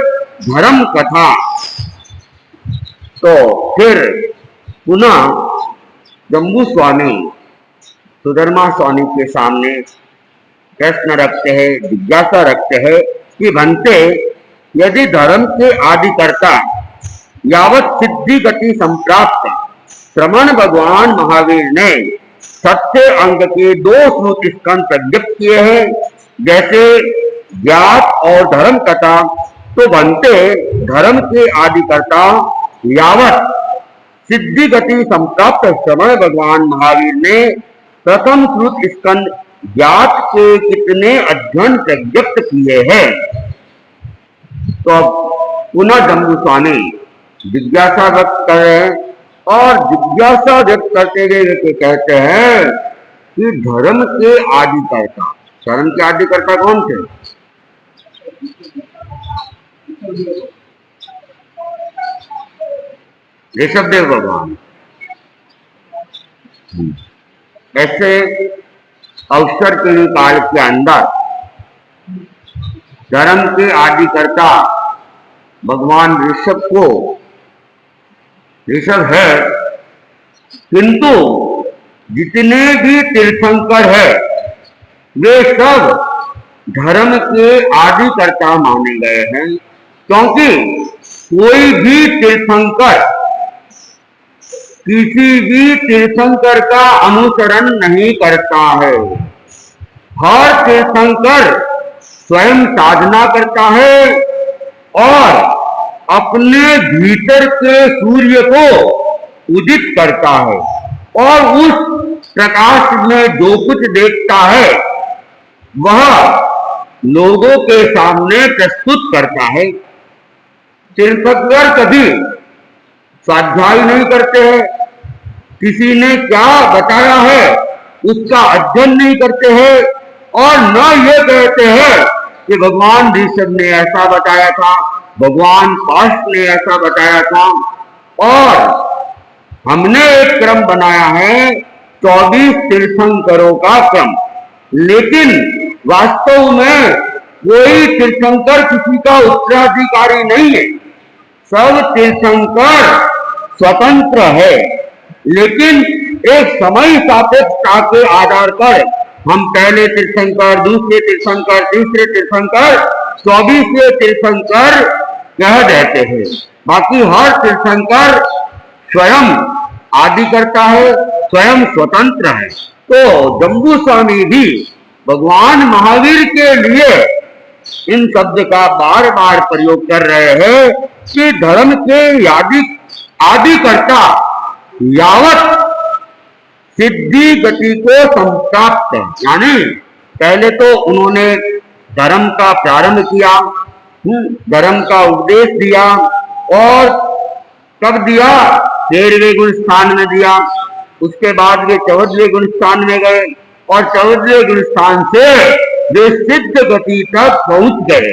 धर्म कथा। तो फिर पुनः जम्बू स्वामी सुधर्मा स्वामी के सामने प्रश्न रखते हैं, जिज्ञासा रखते हैं कि भंते यदि धर्म के आदिकर्ता यावत सिद्धि गति संप्राप्त श्रमण भगवान महावीर ने सत्य अंग के 2 श्रुति स्कंद प्रज्ञप्त किए हैं, जैसे ज्ञात और धर्म कथा, तो बनते धर्म के आदिकर्ता यावत सिद्धि गति संप्राप्त श्रमण भगवान महावीर ने प्रथम श्रुत स्कंद ज्ञात के कितने अध्ययन प्रज्ञप्त किए हैं। तो अब पुनः जम्बू स्वामी जिज्ञासा व्यक्त कर रहे हैं, और जिज्ञासा व्यक्त करते हुए कहते हैं कि धर्म के आदिकर्ता, धर्म के आदिकर्ता कौन थे? ऋषभदेव भगवान। ऐसे अवसर के काल के अंदर धर्म के आदिकर्ता भगवान ऋषभ को ऋषभ है, किंतु जितने भी तीर्थंकर है वे सब धर्म के आदिकर्ता माने गए हैं, क्योंकि कोई भी तीर्थंकर किसी भी तीर्थंकर का अनुसरण नहीं करता है। हर तीर्थंकर स्वयं साधना करता है और अपने भीतर के सूर्य को उदित करता है, और उस प्रकाश में जो कुछ देखता है वह लोगों के सामने प्रस्तुत करता है। तीर्थंकर कभी स्वाध्याय नहीं करते हैं, किसी ने क्या बताया है उसका अध्ययन नहीं करते हैं, और न ये कहते हैं कि भगवान ऋषभ ने ऐसा बताया था, भगवान पार्थ ने ऐसा बताया था। और हमने एक क्रम बनाया है 24 तीर्थंकरों का क्रम, लेकिन वास्तव में कोई तीर्थंकर किसी का उत्तराधिकारी नहीं है। सब तीर्थंकर स्वतंत्र है, लेकिन एक समय सापेक्षता के आधार पर हम पहले तीर्थंकर, दूसरे तीर्थंकर, तीसरे तीर्थंकर, 24वें तीर्थंकर कह देते हैं। बाकी हर तीर्थंकर स्वयं आदि करता है, स्वयं स्वतंत्र है। तो जम्बू स्वामी भी भगवान महावीर के लिए इन शब्द का बार बार प्रयोग कर रहे हैं कि धर्म के आदिकर्ता यावत सिद्धि गति को संप्राप्त, यानी पहले तो उन्होंने धर्म का प्रारंभ किया, धर्म का उपदेश दिया, और कब दिया? 13वें गुण स्थान में दिया। उसके बाद वे 14वें गुण स्थान में गए, और 14वें गुण स्थान से वे सिद्ध गति तक पहुंच गए।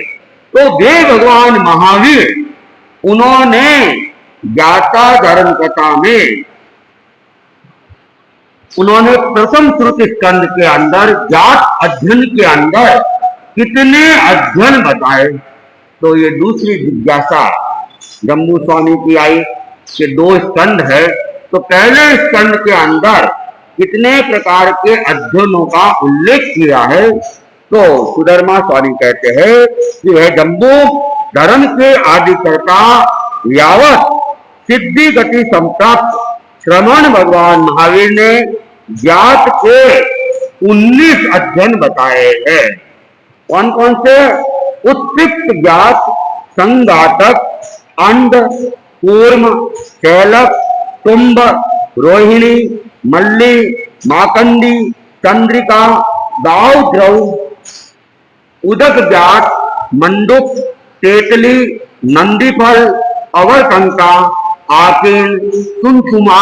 तो वे भगवान महावीर, उन्होंने ज्ञाता धर्म कथा में उन्होंने प्रथम श्रुति स्कंद के अंदर ज्ञात अध्ययन के अंदर कितने अध्ययन बताए। तो ये दूसरी जिज्ञासा जम्बू स्वामी की आई कि 2 स्कंद है, तो पहले स्कंद के अंदर कितने प्रकार के अध्ययनों का उल्लेख किया है। तो सुधर्मा स्वामी कहते हैं कि वह जम्बू धर्म के आदिकर्ता यावत सिद्धि गति संप्राप्त श्रमण भगवान महावीर ने ज्ञात के 19 अध्ययन बताए हैं। कौन कौन से? उत्कृष्ट ज्ञात, संघातक, अंड, कूर्म, शैलक, तुम्ब, रोहिणी, मल्ली, माकंदी, चंद्रिका, दाव द्रव, उदक ज्ञात, मंडुक, तेतली, नंदीफल, अवरकंका, आकिन, सुमसुमा,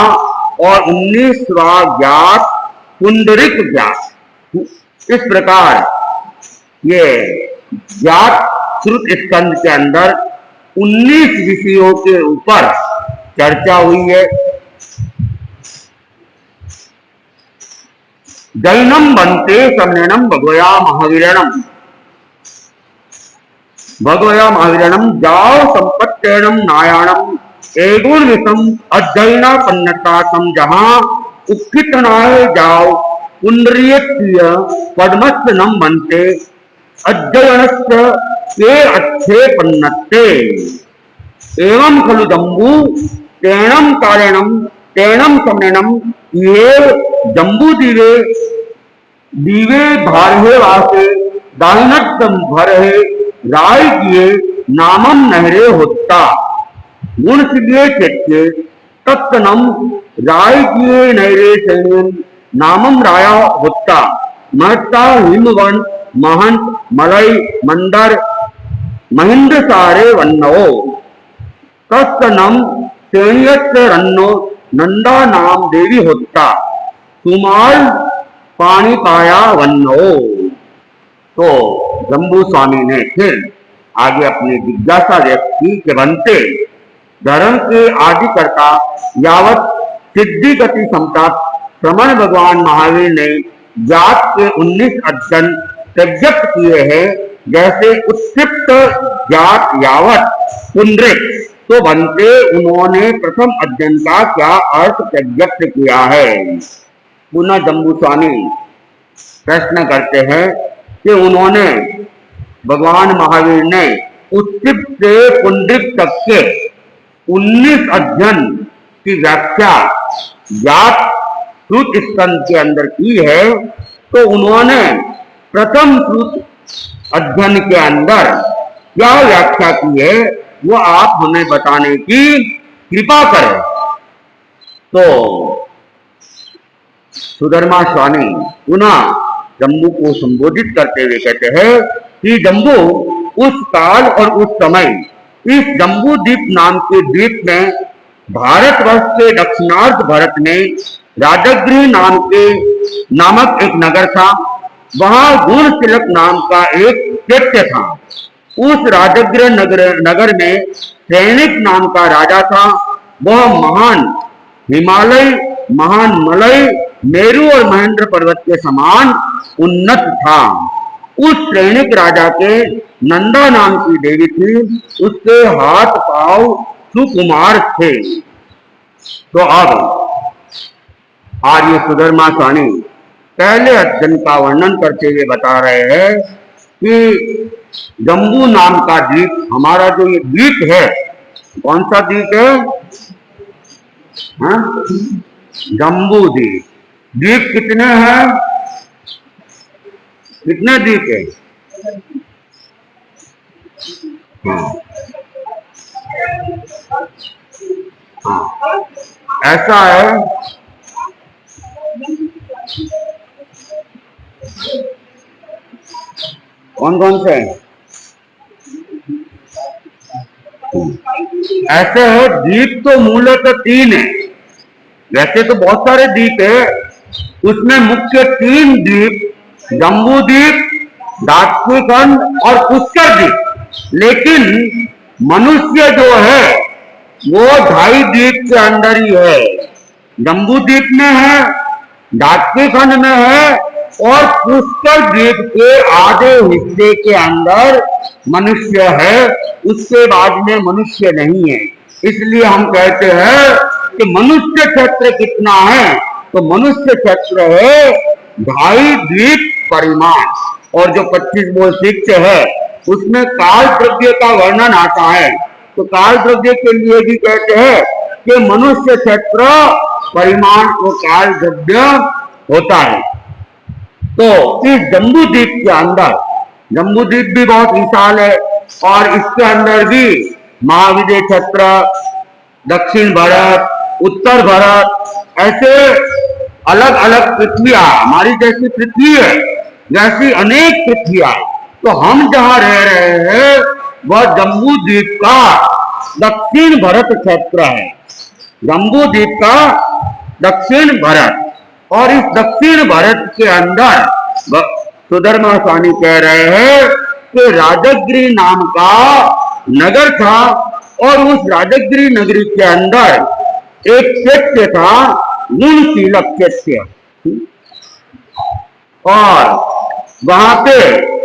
और 19वां ज्ञात पुंडरिक ज्ञात। इस प्रकार ये ज्ञात श्रुत स्कंद के अंदर 19 विषयों के ऊपर चर्चा हुई है। जैनम बनते सम्मेनम भगवया महावीरणम जाओ संपत्तेणम नायाणम एगुण विषम अध्ययन पन्नता तम जहां उक्कितनाय जाओ पुंडरीय पद्मस्थ नम बनते अध्ययनस्य के अच्छे पन्नते एवं खलु जम्बू तेणम कारणम तेनम समनम ये जम्बू दीवे दीवे भारहे वासे दाहिनत भरहे राय किए नामम नहरे होता गुण सिद्धिये चेत्ये तत्तनम राय किए नहरे सैन्यम नामम राया होता महत्ता हिमवन महंत मलय मंदर महेंद्र सारे वन्नो तत्तनम सेनियत रन्नो नंदा नाम देवी होता सुमाल पानी पाया वन्नो। तो जम्बू स्वामी ने फिर आगे अपनी जिज्ञासा व्यक्त की कि बनते धर्म के आदिकर्ता यावत सिद्धि गति समता श्रमण भगवान महावीर ने जात के 19 अध्ययन प्रत्यक्त किए हैं जैसे उत्क्षिप्त जात यावत पुंड्रिक, तो बनते उन्होंने प्रथम अध्ययन का क्या अर्थ प्रत्यक्त किया है। पुनः जम्बू स्वामी प्रश्न करते हैं कि उन्होंने भगवान महावीर ने उत्क्षिप्त से पुंड्रिक तक के 19 अध्ययन की व्याख्या जात श्रुत स्कंद के अंदर की है, तो उन्होंने प्रथम श्रुत अध्ययन के अंदर क्या व्याख्या की है वो आप हमें बताने की कृपा करें। तो सुधर्मा स्वामी पुनः जम्बू को संबोधित करते हुए कहते हैं कि जम्बू उस काल और उस समय इस जम्बू द्वीप नाम के द्वीप में भारतवर्ष के दक्षिणार्ध भारत में राजगृह नामक एक नगर था। वहां गुणतिलक नाम का एक दैत्य था। उस राजगृह नगर में सैनिक नाम का राजा था। वह महान हिमालय, महान मलय, मेरु और महेंद्र पर्वत के समान उन्नत था। उस सैनिक राजा के नंदा नाम की देवी थी। उसके हाथ पांव सुकुमार थे। तो अब आर्य सुधर्मा स्वामी पहले अध्ययन का वर्णन करते हुए बता रहे हैं कि जम्बू नाम का द्वीप, हमारा जो ये द्वीप है, कौन सा द्वीप है? जम्बू द्वीप। द्वीप कितने हैं? कितने द्वीप है? हाँ, ऐसा है। कौन कौन से ऐसे है? द्वीप तो मूलतः 3 है। वैसे तो बहुत सारे द्वीप है, उसमें मुख्य 3 द्वीप जम्बू द्वीप, दाक्षिणखंड और पुष्कर द्वीप। लेकिन मनुष्य जो है वो 2.5 द्वीप के अंदर ही है। जम्बू द्वीप में है, दाक्षिणखंड में है और पुष्कर द्वीप के आधे हिस्से के अंदर मनुष्य है। उसके बाद में मनुष्य नहीं है। इसलिए हम कहते हैं कि मनुष्य क्षेत्र कितना है, तो मनुष्य क्षेत्र है 2.5 द्वीप परिमाण। और जो 25 बोल शिक्ष है उसमें काल द्रव्य का वर्णन आता है। तो काल द्रव्य के लिए भी कहते हैं कि मनुष्य क्षेत्र परिमाण को काल द्रव्य होता है। तो इस जम्बू द्वीप के अंदर, जम्बू द्वीप भी बहुत विशाल है और इसके अंदर भी महाविजय क्षेत्र, दक्षिण भारत, उत्तर भारत, ऐसे अलग अलग पृथ्वियां, हमारी जैसी पृथ्वी है, जैसी अनेक पृथ्वियां। तो हम जहां रह रहे हैं वह जम्बू द्वीप का दक्षिण भारत क्षेत्र है। जम्बू द्वीप का दक्षिण भारत। और इस दक्षिण भारत के अंदर सुधर्मा स्वामी कह रहे हैं कि राजगृह नाम का नगर था और उस राजगृह नगरी के अंदर एक चैत्य था, गुणशीलक चैत्य। और वहां पे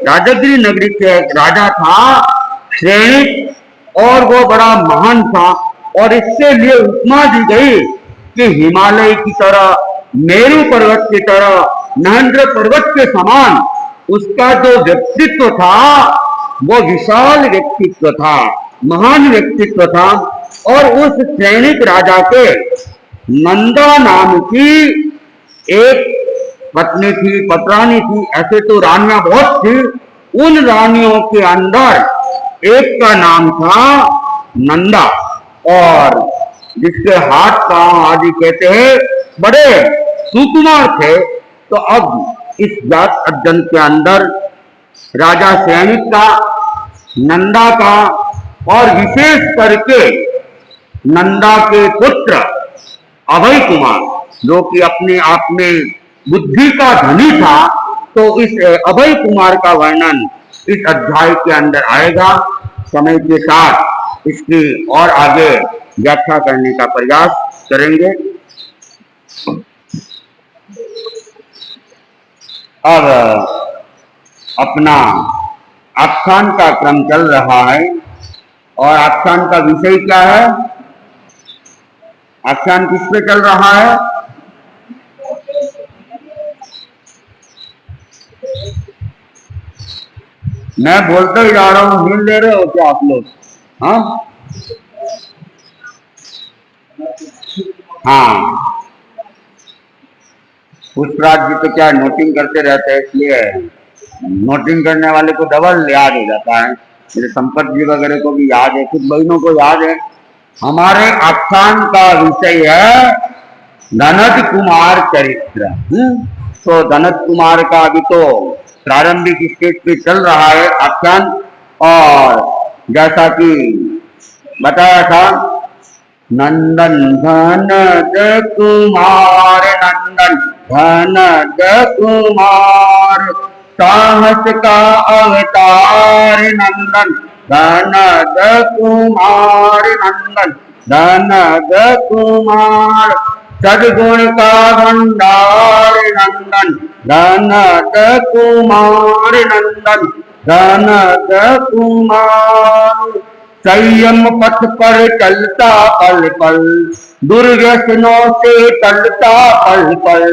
राजगृह नगरी के राजा था श्रेणिक और वो बड़ा महान था। और इसके लिए उपमा दी गई कि हिमालय की तरह, मेरु पर्वत की तरह, महेंद्र पर्वत के समान उसका जो व्यक्तित्व था वो विशाल व्यक्तित्व था, महान व्यक्तित्व था। और उस सैनिक राजा के नंदा नाम की एक पत्नी थी, पत्रानी थी। ऐसे तो रानियां बहुत थी, उन रानियों के अंदर एक का नाम था नंदा, और जिसके हाथ पांव आदि कहते हैं बड़े सुकुमार थे। तो अब इस जात अध्ययन के अंदर राजा सैनिक का, नंदा का, और विशेष करके नंदा के पुत्र अभय कुमार, जो कि अपने आप में बुद्धि का धनी था, तो इस अभय कुमार का वर्णन इस अध्याय के अंदर आएगा। समय के साथ इसकी और आगे व्याख्या करने का प्रयास करेंगे। अब अपना आख्यान का क्रम चल रहा है, और आख्यान का विषय क्या है? आख्यान किस पे चल रहा है? मैं बोलते ही जा रहा हूं, नींद ले रहे हो क्या आप लोग? हाँ हाँ, पुष्पराज जी तो क्या नोटिंग करते रहते हैं, इसलिए नोटिंग करने वाले को डबल याद हो जाता है। मेरे संपत जी वगैरह को भी याद है, कुछ बहनों को याद है। हमारे आख्यान का विषय है धनत कुमार चरित्र। तो धनत कुमार का अभी तो प्रारंभिक स्टेज पे चल रहा है आख्यान, और जैसा कि बताया था, नंदन धनत कुमार, नंदन धनत कुमार, साहस का अवतार, नंदन धनत कुमार, नंदन धनत कुमार, सद्गुण का भंडार, नंदन धनत कुमार, नंदन धनत कुमार, संयम पथ पर चलता पल पल, दुर्व्यसनों से टलता पल पल,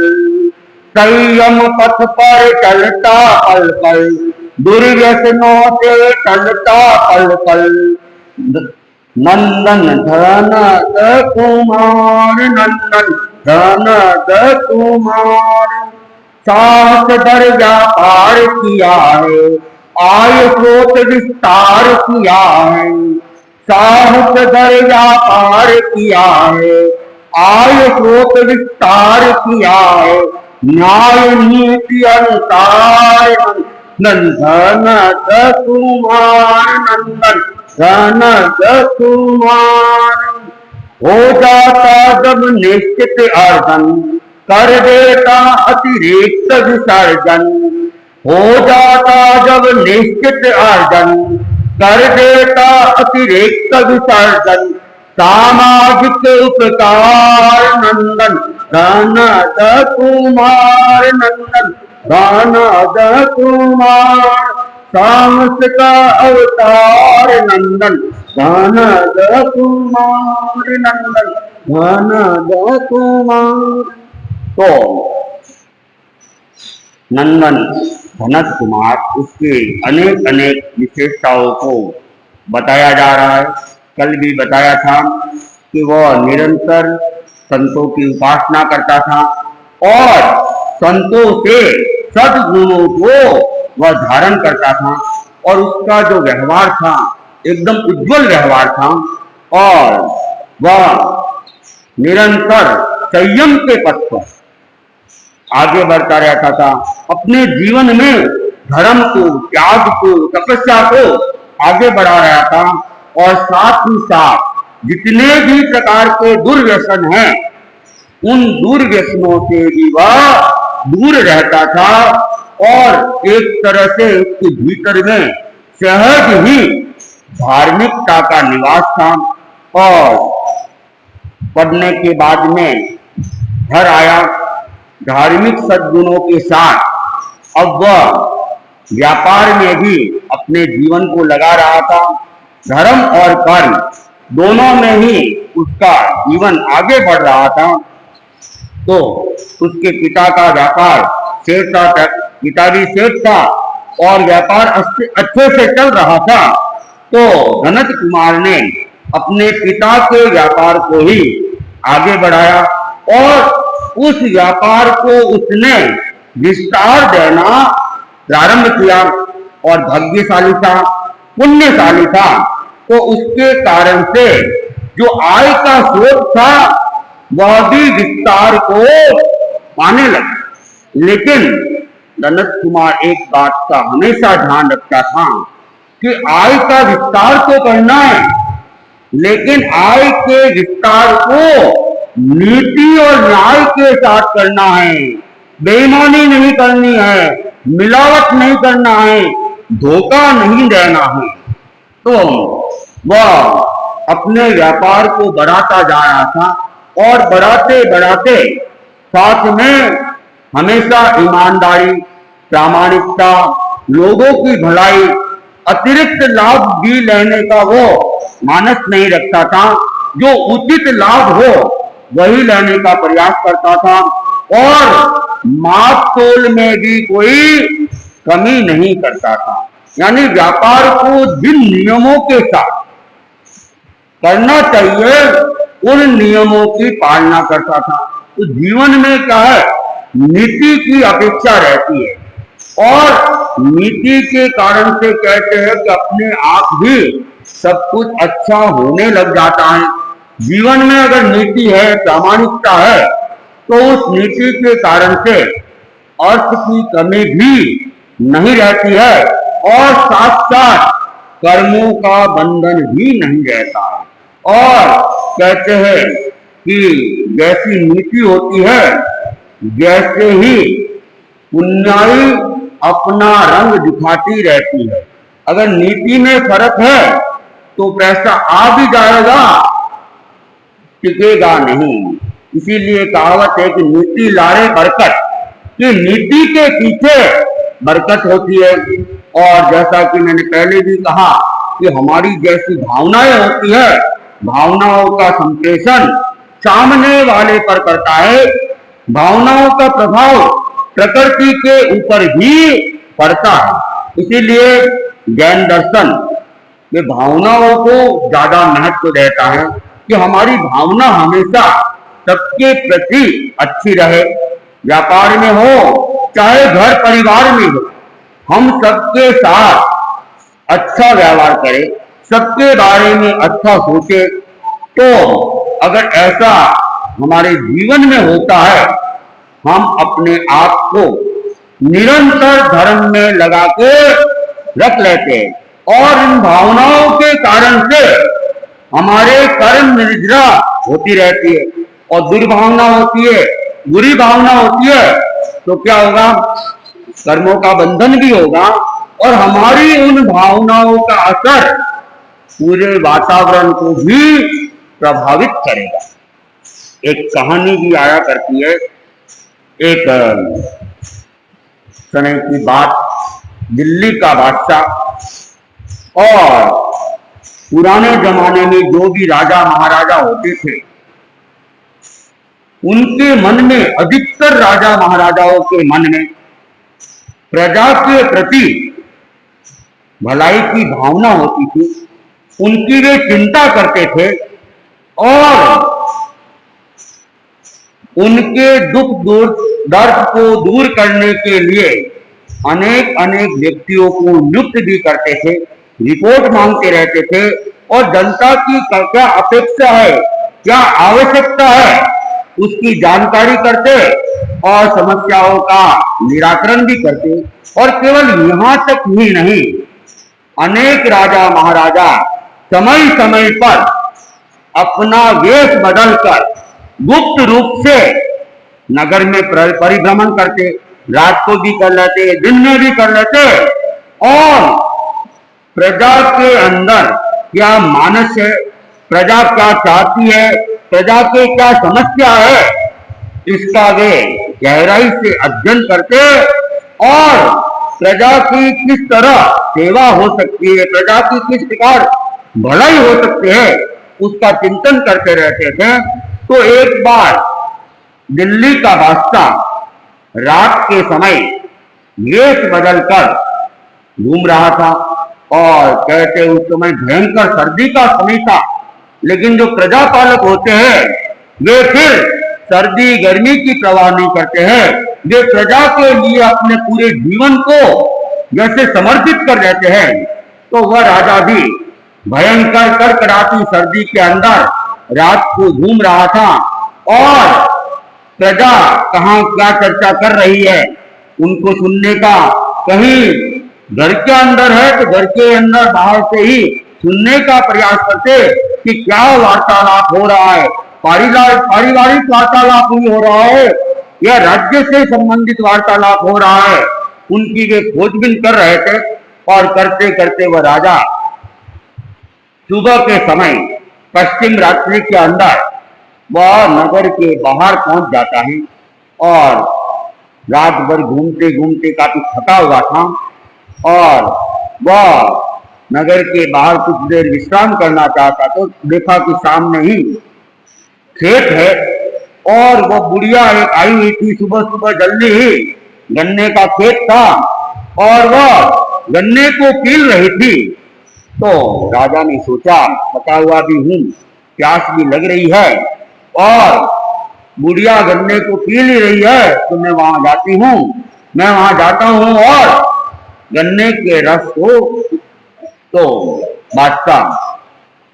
संयम पथ पर चलता पल पल, दुर्व्यसनों से टलता पल पल, नंदन धनत कुमार, नंदन धनत कुमार, साहस दर्जा पार किया है, आय स्रोत विस्तार किया है, साहस दर्जा पार किया है, आय स्रोत विस्तार किया है, न्याय नीति अनुसार, नंदन कुमार, नंदन धनत कुमार, हो जाता जब निश्चित अर्जन, कर देता अतिरिक्त विसर्जन, हो जाता जब निश्चित अर्जन, कर देता अतिरिक्त विसर्जन, सामाजिक उपकार, नंदन धनत कुमार, नंदन धनत कुमार, साहस का अवतार, नंदन धनत कुमार, नंदन धनत कुमार। तो नंदन धनत कुमार, उसके अनेक अनेक विशेषताओं को बताया जा रहा है। कल भी बताया था कि वह निरंतर संतों की उपासना करता था, और संतों से सद्गुणों को वह धारण करता था, और उसका जो व्यवहार था एकदम उज्जवल व्यवहार था, और वह निरंतर संयम के पथ पर आगे बढ़ता रहता था। अपने जीवन में धर्म को, त्याग को, तपस्या को आगे बढ़ा रहा था, और साथ ही साथ जितने भी प्रकार के दुर्व्यसन हैं, उन दुर्व्यसनों से भी वह दूर रहता था, और एक तरह से उसके भीतर में सहज ही धार्मिकता का निवास था। और पढ़ने के बाद में घर आया, धार्मिक सद्गुणों के साथ अब वह व्यापार में भी अपने जीवन को लगा रहा था। धर्म और कर्म दोनों में ही उसका जीवन आगे बढ़ रहा था। तो उसके पिता का व्यापार सेठ था, पिता भी सेठ था, और व्यापार अच्छे से चल रहा था। तो धनत कुमार ने अपने पिता के व्यापार को ही आगे बढ़ाया, और उस व्यापार को उसने विस्तार देना प्रारंभ किया और भाग्यशाली था, पुण्यशाली था। तो उसके कारण से जो आय का स्रोत था वह भी विस्तार को पाने लगा। लेकिन ललित कुमार एक बात का हमेशा ध्यान रखता था कि आय का विस्तार तो करना है, लेकिन आय के विस्तार को नीति और न्याय के साथ करना है। बेईमानी नहीं करनी है, मिलावट नहीं करना है, धोखा नहीं देना है। तो वह अपने व्यापार को बढ़ाता जा रहा था और बढ़ाते बढ़ाते साथ में हमेशा ईमानदारी, प्रामाणिकता, लोगों की भलाई, अतिरिक्त लाभ भी लेने का वो मानस नहीं रखता था। जो उचित लाभ हो वही लेने का प्रयास करता था और माप तोल में भी कोई कमी नहीं करता था। यानी व्यापार को जिन नियमों के साथ करना चाहिए उन नियमों की पालना करता था। तो जीवन में क्या है, नीति की अपेक्षा रहती है और नीति के कारण से कहते हैं कि अपने आप भी सब कुछ अच्छा होने लग जाता है। जीवन में अगर नीति है, प्रामाणिकता है, तो उस नीति के कारण से अर्थ की कमी भी नहीं रहती है और साथ साथ कर्मों का बंधन भी नहीं रहता है। और कहते हैं कि जैसी नीति होती है जैसे ही पुण्याई अपना रंग दिखाती रहती है। अगर नीति में फर्क है तो पैसा आ भी जाएगा, टिकेगा नहीं। इसीलिए कहावत है कि नीति लारे बरकत, कि नीति के पीछे बरकत होती है। और जैसा कि मैंने पहले भी कहा कि हमारी जैसी भावनाएं होती है, भावनाओं का संप्रेषण सामने वाले पर करता है। भावनाओं का प्रभाव प्रकृति के ऊपर भी पड़ता है। इसीलिए जैन दर्शन ये भावनाओं को ज्यादा महत्व देता है कि हमारी भावना हमेशा सबके प्रति अच्छी रहे। व्यापार में हो चाहे घर परिवार में हो, हम सबके साथ अच्छा व्यवहार करें, सबके बारे में अच्छा सोचे। तो अगर ऐसा हमारे जीवन में होता है, हम अपने आप को निरंतर धर्म में लगा के रख लेते हैं और इन भावनाओं के कारण से हमारे कर्म निर्जरा होती रहती है और दुर्भावना होती है, बुरी भावना होती है। तो क्या होगा, कर्मों का बंधन भी होगा और हमारी उन भावनाओं का असर पूरे वातावरण को भी प्रभावित करेगा। एक कहानी भी आया करती है, एक समय की बात, दिल्ली का बादशाह और पुराने जमाने में जो भी राजा महाराजा होते थे, उनके मन में, अधिकतर राजा महाराजाओं के मन में प्रजा के प्रति भलाई की भावना होती थी। उनकी वे चिंता करते थे और उनके दुख दर्द को दूर करने के लिए अनेक अनेक व्यक्तियों को नियुक्त भी करते थे, रिपोर्ट मांगते रहते थे और जनता की क्या अपेक्षा है, क्या आवश्यकता है, उसकी जानकारी करते और समस्याओं का निराकरण भी करते। और केवल यहाँ तक ही नहीं, अनेक राजा महाराजा समय समय पर अपना वेश बदलकर गुप्त रूप से नगर में परिभ्रमण करते, रात को भी कर लेते, दिन में भी कर लेते और प्रजा के अंदर क्या मानस है, प्रजा क्या चाहती है, प्रजा के क्या समस्या है, इसका वे गहराई से अध्ययन करते और प्रजा की किस तरह सेवा हो सकती है, प्रजा की किस प्रकार भलाई हो सकती है, उसका चिंतन करते रहते थे। तो एक बार दिल्ली का बादशाह रात के समय वेश बदलकर घूम रहा था और कहते उस समय भयंकर सर्दी का समय था, लेकिन जो प्रजापालक होते हैं वे फिर सर्दी गर्मी की परवाह नहीं करते हैं। वे प्रजा के लिए अपने पूरे जीवन को जैसे समर्पित कर देते हैं। तो वह राजा भी भयंकर कड़कड़ाती सर्दी के अंदर रात को घूम रहा था और प्रजा कहाँ क्या चर्चा कर रही है उनको सुनने का, कहीं घर के अंदर है तो घर के अंदर बाहर से ही सुनने का प्रयास करते कि क्या वार्तालाप हो रहा है, पारिवारिक वार्तालाप ही हो रहा है या राज्य से संबंधित वार्तालाप हो रहा है, उनकी वे खोजबीन कर रहे थे। और करते करते वह राजा सुबह के समय पश्चिम रात्रि के अंदर वह नगर के बाहर पहुंच जाता है और रात भर घूमते घूमते काफी थका हुआ था और वह नगर के बाहर कुछ देर विश्राम करना चाहता तो देखा कि सामने ही खेत है और वह बुढ़िया एक आई हुई थी सुबह सुबह जल्दी ही, गन्ने का खेत था और वह गन्ने को पील रही थी। तो राजा ने सोचा थका हुआ भी हूं, प्यास भी लग रही है और बुढ़िया गन्ने को पी ही रही है तो मैं वहां जाती हूँ, मैं वहां जाता हूँ और गन्ने के रस को तो बादशाह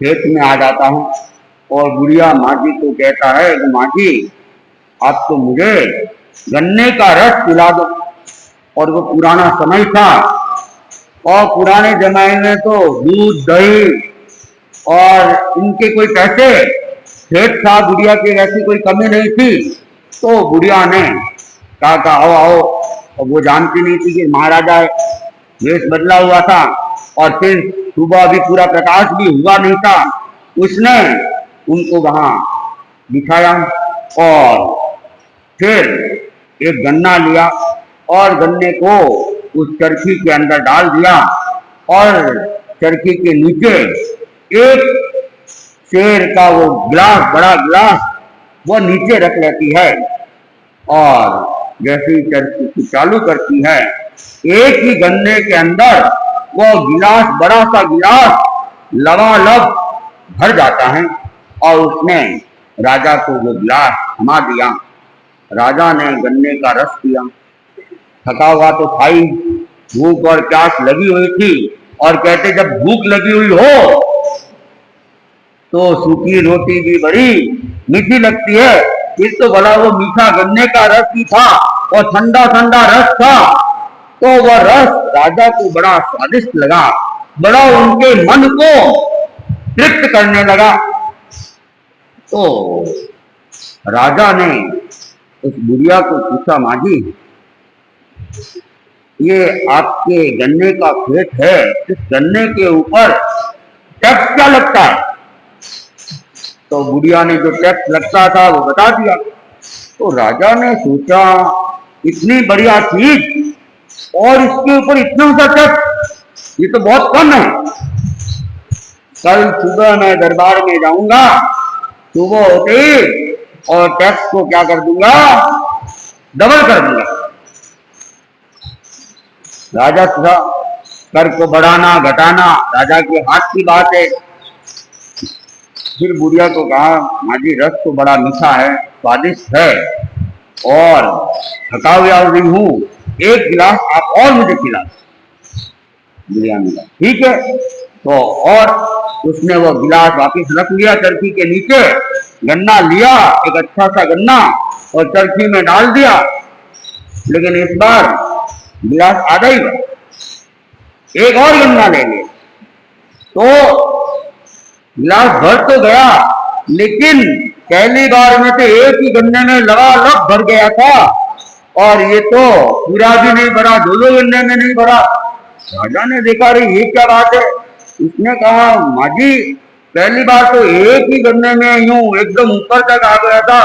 खेत में आ जाता हूँ। और बुढ़िया माँ जी को कहता है कि माँ जी आप तो मुझे गन्ने का रस पिला दो। और वो पुराना समय था और पुराने जमाने में तो दूध दही और इनके कोई पैसे खेत था, बुढ़िया की वैसी कोई कमी नहीं थी। तो बुढ़िया ने कहा आओ आओ, और वो जानती नहीं थी कि महाराजा वेश बदला हुआ था और फिर सुबह अभी पूरा प्रकाश भी हुआ नहीं था। उसने उनको वहां बिठाया और फिर एक गन्ना लिया और गन्ने को उस चरखी के अंदर डाल दिया और चरखी के नीचे एक शेर का वो गिलास, बड़ा गिलास वो नीचे रख लेती है और जैसे ही चरखी चालू करती है एक ही गन्ने के अंदर वो गिलास, बड़ा सा गिलास लबालब भर जाता है और उसने राजा को वो गिलास थमा दिया। राजा ने गन्ने का रस पिया, थका हुआ तो खाई, भूख और प्यास लगी हुई थी और कहते जब भूख लगी हुई हो तो सूखी रोटी भी बड़ी मीठी लगती है। फिर तो भला वो मीठा गन्ने का रस ही था और ठंडा ठंडा रस था, तो वह रस राजा को बड़ा स्वादिष्ट लगा, बड़ा उनके मन को तृप्त करने लगा। तो राजा ने उस बुढ़िया को पूछा माँ जी ये आपके गन्ने का खेत है, इस गन्ने के ऊपर टैक्स क्या लगता है? तो बुढ़िया ने जो टैक्स लगता था वो बता दिया। तो राजा ने सोचा इतनी बढ़िया चीज और इसके ऊपर इतना सा टैक्स, ये तो बहुत कम है। कल सुबह मैं दरबार में जाऊंगा, सुबह होते ही और टैक्स को क्या कर दूंगा, डबल कर दूंगा। राजा था, कर को बढ़ाना घटाना राजा के हाथ की बात है। फिर बुढ़िया को कहा माँ जी रस तो बड़ा मीठा है, स्वादिष्ट है और थका हुआ भी हूँ, एक गिलास आप और मुझे पिला। बुढ़िया ने कहा ठीक है। तो और उसने वो गिलास वापिस रख लिया चरखी के नीचे, गन्ना लिया एक अच्छा सा गन्ना और चरखी में डाल दिया, लेकिन इस बार गिलास आधा ही बना, एक और गन्ना ले लिया तो गिलास भर तो गया, लेकिन पहली बार में तो एक ही गन्ने में लबालब भर गया था और ये तो पूरा भी नहीं भरा, दो गन्ने में नहीं भरा। राजा ने देखा रही ये क्या बात है। उसने कहा माँ जी पहली बार तो एक ही गन्ने में यूं एकदम ऊपर तक आ गया था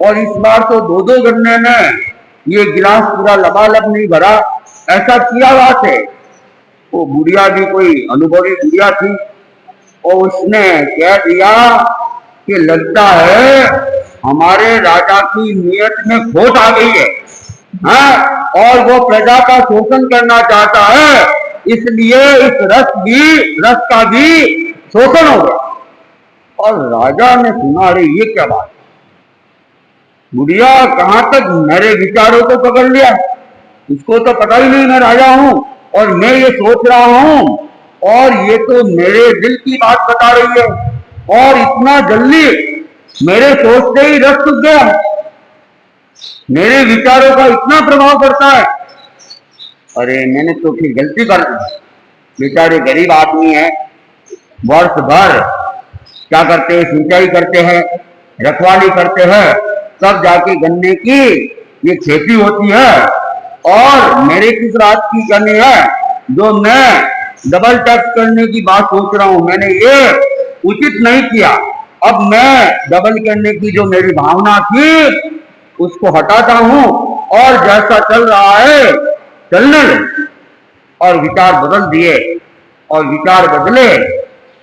और इस बार तो दो गन्ने में ये गिलास पूरा लबालब नहीं भरा, ऐसा क्या बात है। वो बुढ़िया भी कोई अनुभवी बुढ़िया थी और उसने कह दिया कि लगता है हमारे राजा की नीयत में खोट आ गई है, हाँ? और वो प्रजा का शोषण करना चाहता है, इसलिए इस रस का भी शोषण हो गया। और राजा ने सुना अरे ये क्या बात, बुढ़िया कहाँ तक मेरे विचारों को पकड़ लिया, उसको तो पता ही नहीं मैं राजा हूँ और मैं ये सोच रहा हूँ, और ये तो मेरे दिल की बात बता रही है, और इतना जल्दी मेरे सोचते ही रस सूख गया। मेरे विचारों का इतना प्रभाव पड़ता है। अरे मैंने तो फिर गलती कर दी। बेचारे गरीब आदमी है, वर्ष भर क्या करते हैं, सिंचाई करते हैं, रखवाली करते हैं, तब जाके गन्ने की ये खेती होती है। और मेरे किस रात की करनी है जो मैं डबल टैक्स करने की बात सोच रहा हूं, मैंने ये उचित नहीं किया। अब मैं डबल करने की जो मेरी भावना थी उसको हटाता हूं, और जैसा चल रहा है चलने दे। और विचार बदल दिए, और विचार बदले,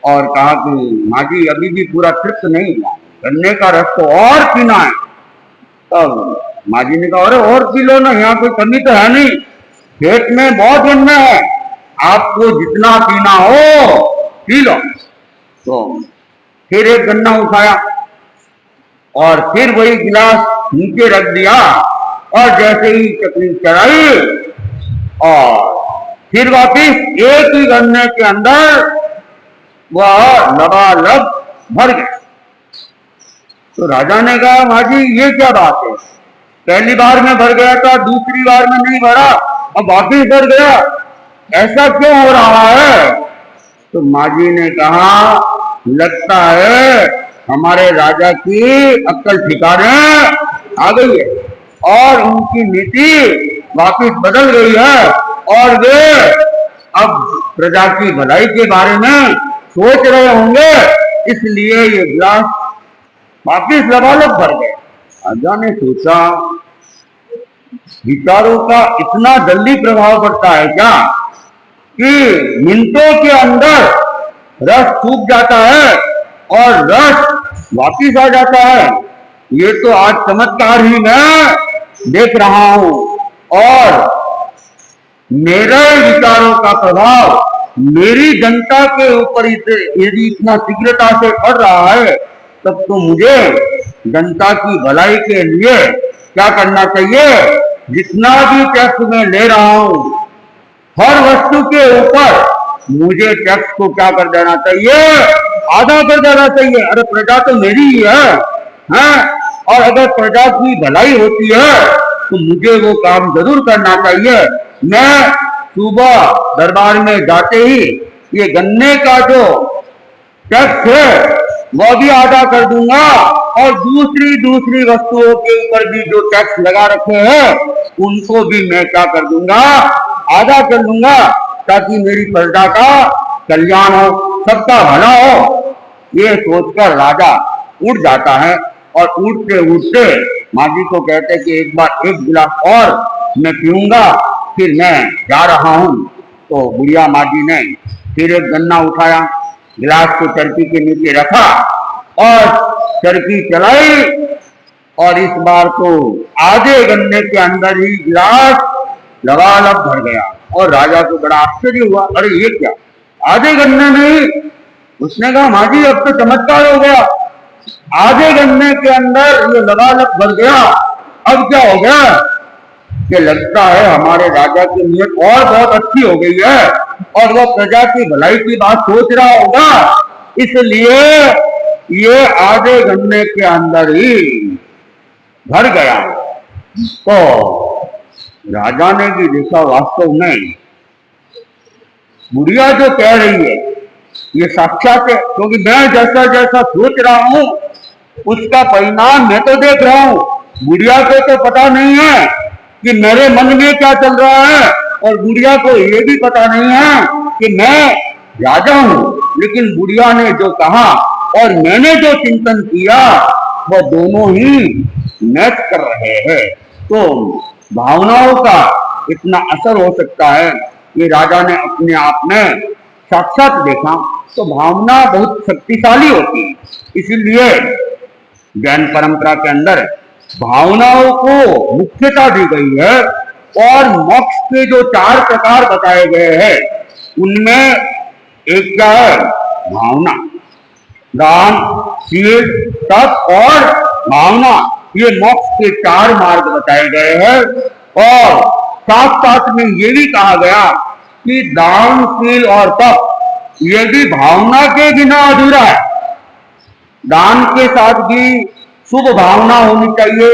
और कहा कि माँ जी अभी भी पूरा तृप्त नहीं हुआ, गन्ने का रस तो और पीना है। तब माँ जी ने कहा अरे और पी लो ना, यहाँ कोई कमी तो है नहीं, पेट में बहुत गन्ना है, आपको जितना पीना हो पी लो। तो फिर एक गन्ना उठाया और फिर वही गिलास नीचे रख दिया, और जैसे ही चकरी चढ़ाई और फिर वापिस एक ही गन्ने के अंदर वह लबालब भर गया। तो राजा ने कहा माँ जी ये क्या बात है, पहली बार में भर गया था, दूसरी बार में नहीं भरा, अब वापिस भर गया, ऐसा क्यों हो रहा है? तो माँ जी ने कहा लगता है हमारे राजा की अक्ल ठिकाने आ गई है, और उनकी नीति वापिस बदल गई है, और वे अब प्रजा की भलाई के बारे में सोच रहे होंगे, इसलिए ये गिलास वापिस लबालब भर गए। राजा ने सोचा विचारों का इतना जल्दी प्रभाव पड़ता है क्या कि मिनटों के अंदर रस सूख जाता है और रस वापिस आ जाता है। ये तो आज चमत्कार ही मैं देख रहा हूं, और मेरे विचारों का प्रभाव मेरी जनता के ऊपर यदि इतना शीघ्रता से पड़ रहा है, तब तो मुझे जनता की भलाई के लिए क्या करना चाहिए, जितना भी टैक्स मैं ले रहा हूं हर वस्तु के ऊपर मुझे टैक्स को क्या कर देना चाहिए, आधा कर देना चाहिए। अरे प्रजा तो मेरी ही है, और अगर प्रजा की भलाई होती है तो मुझे वो काम जरूर करना चाहिए। मैं सुबह दरबार में जाते ही ये गन्ने का जो टैक्स है वह भी आधा कर दूंगा, और दूसरी दूसरी वस्तुओं के ऊपर भी जो टैक्स लगा रखे हैं उनको भी मैं क्या कर दूंगा, आधा कर दूंगा, ताकि मेरी प्रजा का कल्याण हो, सबका भला हो। ये सोचकर राजा उठ जाता है, और उठते उठते माँ जी को कहते कि एक बार एक गिलास और मैं पीऊंगा, फिर मैं जा रहा हूं। तो बुढ़िया माँ जी ने फिर एक गन्ना उठाया, गिलास को चरखी के नीचे रखा और चरखी चलाई, और इस बार तो आधे गन्ने के अंदर ही गिलास लबालब भर गया। और राजा को बड़ा आश्चर्य हुआ, अरे ये क्या, आधे गन्ने नहीं? उसने कहा माँ जी अब तो चमत्कार हो गया, आधे गन्ने के अंदर ये लबालब भर गया, अब क्या हो गया कि लगता है हमारे राजा की नीयत और बहुत अच्छी हो गई है, और वह प्रजा की भलाई की बात सोच रहा होगा, इसलिए ये आधे गन्ने के अंदर ही भर गया। तो राजा ने भी देखा वास्तव में बुढ़िया जो कह रही है ये साक्षात है, क्योंकि मैं जैसा जैसा सोच रहा हूं उसका परिणाम मैं तो देख रहा हूं। बुढ़िया को तो पता नहीं है कि मेरे मन में क्या चल रहा है, और बुढ़िया को ये भी पता नहीं है कि मैं राजा हूं। लेकिन बुढ़िया ने जो कहा और मैंने जो चिंतन किया वह दोनों ही मैच कर रहे हैं। तो भावनाओं का इतना असर हो सकता है, ये राजा ने अपने आप में साक्षात देखा। तो भावना बहुत शक्तिशाली होती है, इसीलिए जैन परंपरा के अंदर भावनाओं को मुख्यता दी गई है, और मोक्ष के जो 4 प्रकार बताए गए हैं उनमें एक क्या है, भावना, दान, शील, तप और भावना। ये मोक्ष के 4 मार्ग बताए गए हैं और साथ साथ में ये भी कहा गया कि दान, शील और तप ये भी भावना के बिना अधूरा है। दान के साथ भी शुभ भावना होनी चाहिए,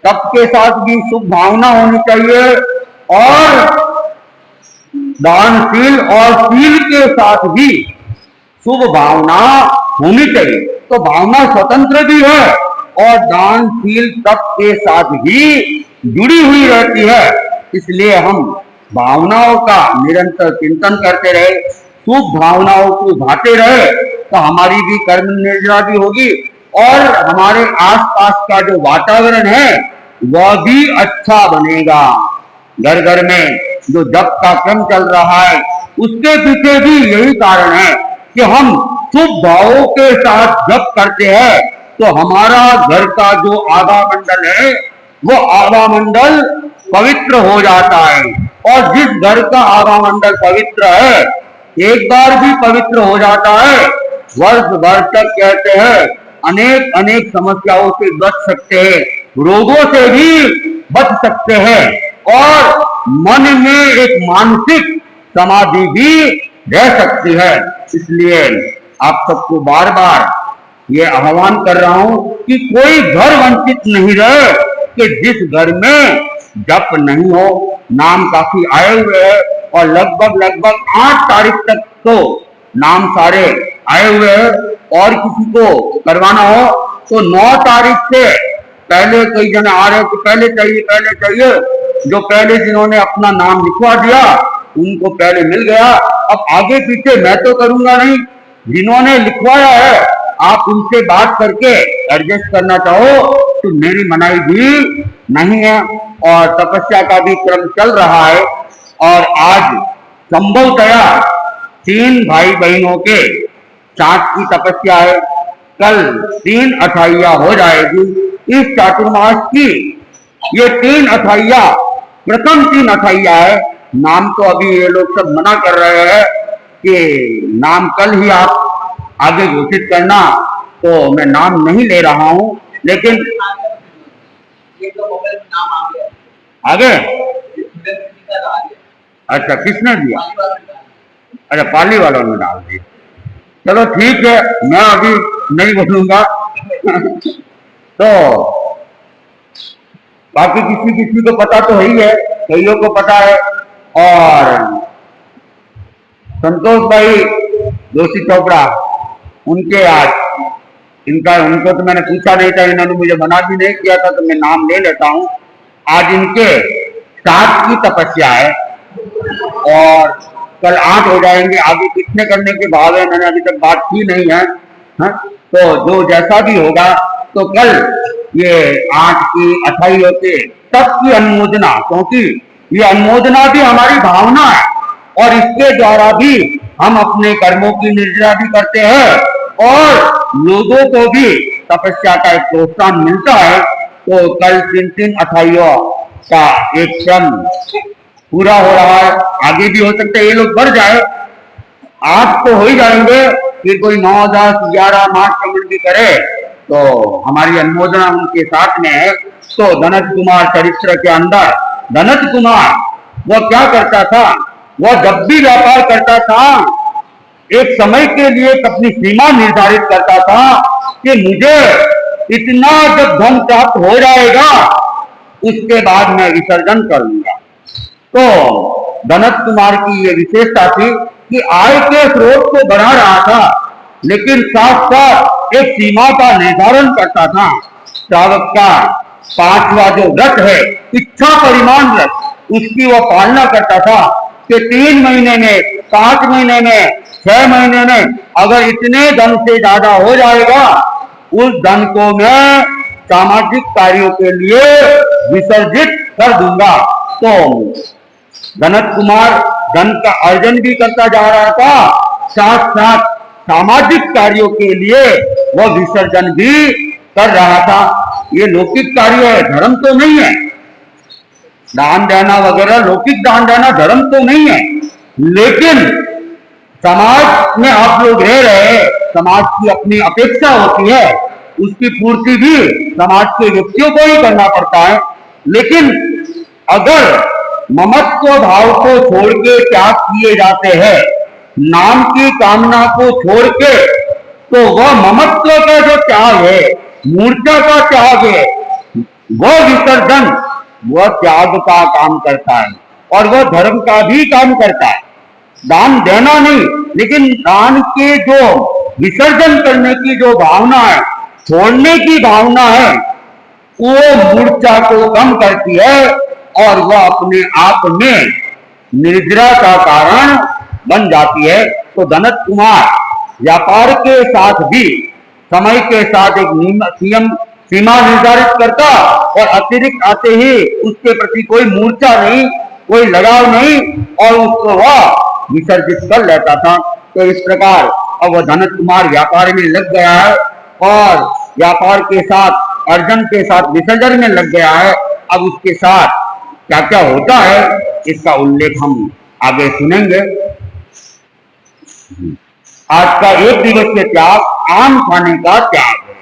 तप के साथ भी शुभ भावना होनी चाहिए और दानशील और शील के साथ भी शुभ भावना होनी चाहिए। तो भावना स्वतंत्र भी है और दानशील तप के साथ भी जुड़ी हुई रहती है। इसलिए हम भावनाओं का निरंतर चिंतन करते रहे, शुभ भावनाओं को भाते रहे तो हमारी भी कर्म निर्जरा भी होगी और हमारे आसपास का जो वातावरण है वह भी अच्छा बनेगा। घर घर में जो जप का क्रम चल रहा है उसके पीछे भी यही कारण है कि हम शुभ भावों के साथ जप करते हैं तो हमारा घर का जो आभा मंडल है वो आभा मंडल पवित्र हो जाता है और जिस घर का आभा मंडल पवित्र है एक बार भी पवित्र हो जाता है वर्ष भर तक कहते हैं अनेक अनेक समस्याओं से बच सकते हैं, रोगों से भी बच सकते हैं और मन में एक मानसिक समाधि भी रह सकती है। इसलिए आप सबको बार बार ये आह्वान कर रहा हूं कि कोई घर वंचित नहीं रहे कि जिस घर में जप नहीं हो। नाम काफी आए हुए हैं और लगभग 8 तारीख तक तो नाम सारे आए हुए हैं और किसी को करवाना हो तो 9 तारीख से पहले कई जने आ रहे थे, पहले चाहिए। जो पहले जिन्होंने अपना नाम लिखवा दिया उनको पहले मिल गया। अब आगे पीछे मैं तो करूंगा नहीं, जिन्होंने लिखवाया है आप उनसे बात करके एडजस्ट करना चाहो तो मेरी मनाही भी नहीं है। और तपस्या का भी क्रम चल रहा है और आज संभवतया 3 भाई बहनों के चाँद की तपस्या है, कल 3 अठाइया हो जाएगी इस चातुर्मास की। ये 3 अठाइया प्रथम 3 अठाइया है। नाम तो अभी ये लोग सब मना कर रहे हैं कि नाम कल ही आप आगे घोषित करना, तो मैं नाम नहीं ले रहा हूं। लेकिन आगे अच्छा किसने दिया? अच्छा पाली वालों ने डाल दिया। चलो ठीक है, मैं अभी नहीं बोलूंगा तो बाकी किसी को पता तो है ही है, कईयों को पता है। और संतोष भाई जोशी चोपड़ा उनके आज उनको तो मैंने पूछा नहीं था, इन्होंने मुझे मना भी नहीं किया था तो मैं नाम ले लेता हूं। आज इनके 7 की तपस्या है और कल 8 हो जाएंगे। आगे कितने करने के भाव है मैंने अभी तक बात की नहीं है, हा? तो जो जैसा भी होगा तो कल ये 8 की अठाई होते तब की अनुमोदना, क्योंकि ये अनुमोदना भी हमारी भावना है और इसके द्वारा भी हम अपने कर्मों की निर्जरा भी करते हैं और लोगों को भी तपस्या का एक प्रोत्साहन मिलता है। तो कल 3 अठाइयों का एक क्रम पूरा हो रहा है, आगे भी हो सकता है ये लोग बढ़ जाए। 8 तो हो ही जाएंगे, फिर कोई 9, 10, 11 मार्च कमेंट भी करे तो हमारी अनुमोदना उनके साथ में है। तो धनत कुमार चरित्र के अंदर धनत कुमार वह क्या करता था, वह जब भी व्यापार करता था एक समय के लिए अपनी सीमा निर्धारित करता था कि मुझे इतना जब धन प्राप्त हो जाएगा उसके बाद मैं विसर्जन करूंगा। तो धनत कुमार की ये विशेषता थी कि आय के स्रोत को बढ़ा रहा था लेकिन साथ साथ एक सीमा का निर्धारण करता था। श्रावक का 5वां जो व्रत है इच्छा परिमाण व्रत, उसकी वह पालना करता था कि 3 महीने में, 5 महीने में, 6 महीने में अगर इतने धन से ज्यादा हो जाएगा उस धन को मैं सामाजिक कार्यों के लिए विसर्जित कर दूंगा। तो धनत कुमार धन का अर्जन भी करता जा रहा था, साथ साथ सामाजिक कार्यों के लिए वह विसर्जन भी कर रहा था। ये लौकिक कार्य है, धर्म तो नहीं है। दान देना वगैरह लौकिक दान देना धर्म तो नहीं है, लेकिन समाज में आप लोग रह रहे हैं, समाज की अपनी अपेक्षा होती है उसकी पूर्ति भी समाज के व्यक्तियों को ही करना पड़ता है। लेकिन अगर ममत्व भाव को छोड़ के त्याग किए जाते हैं, नाम की कामना को छोड़ के, तो वह ममत्व का जो त्याग है, मूर्छा का त्याग है, वह विसर्जन, वह त्याग का काम करता है और वह धर्म का भी काम करता है। दान देना नहीं, लेकिन दान के जो विसर्जन करने की जो भावना है, छोड़ने की भावना है, वो मूर्छा को कम करती है और वह अपने आप में निर्जरा का कारण बन जाती है। तो धनत कुमार व्यापार के साथ भी समय के साथ एक नियम सीमा निर्धारित करता और अतिरिक्त आते ही उसके प्रति कोई मूर्छा नहीं, कोई लगाव नहीं और उसको वह विसर्जित कर लेता था। तो इस प्रकार अब वह धनत कुमार व्यापार में लग गया है और व्यापार के साथ, अर्जन के साथ विसर्जन में लग गया है। अब उसके साथ क्या क्या होता है, इसका उल्लेख हम आगे सुनेंगे। आज का एक दिवसीय त्याग आम खाने का त्याग है।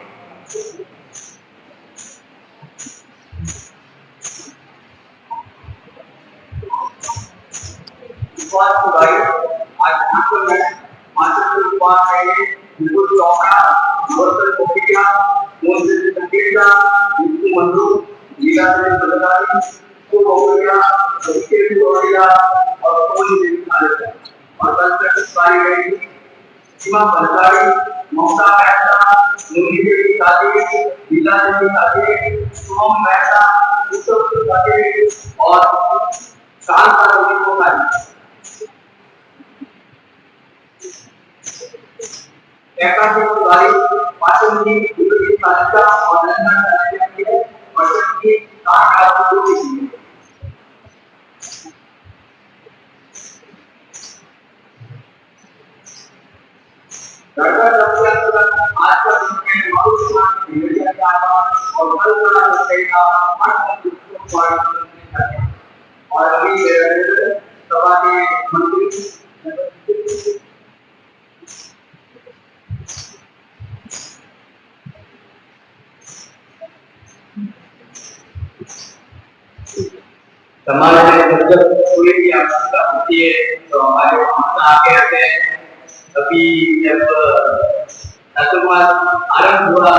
आज मात्र उपवास है, बिल्कुल चौका बर्तन कोपिया मोहन संकेता इसको मंदू लीला से बदलाई को कोपिया उसके कोपिया और कोई नहीं खा लेता और कल तक सारी गई सीमा बदलाई ममता पैसा मुनि की शादी लीला की शादी सोम पैसा उत्सव की शादी और साल का रोगी को खाई एकादशी वाली पाचन की दूसरी तालिका और नंदन तालिका के वर्षन की 8 रात को की लड़का जब आज का दिन में मनुष्य मीडिया का और कल्पना करने का आत्म को पालन और अभी सभा के मंत्री समाज में जब कोई भी आवश्यकता होती है तो हमारे वहाँ आगे आते हैं। अभी जब चातुर्मास आरंभ हुआ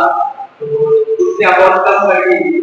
तो उससे बहुत कम लगी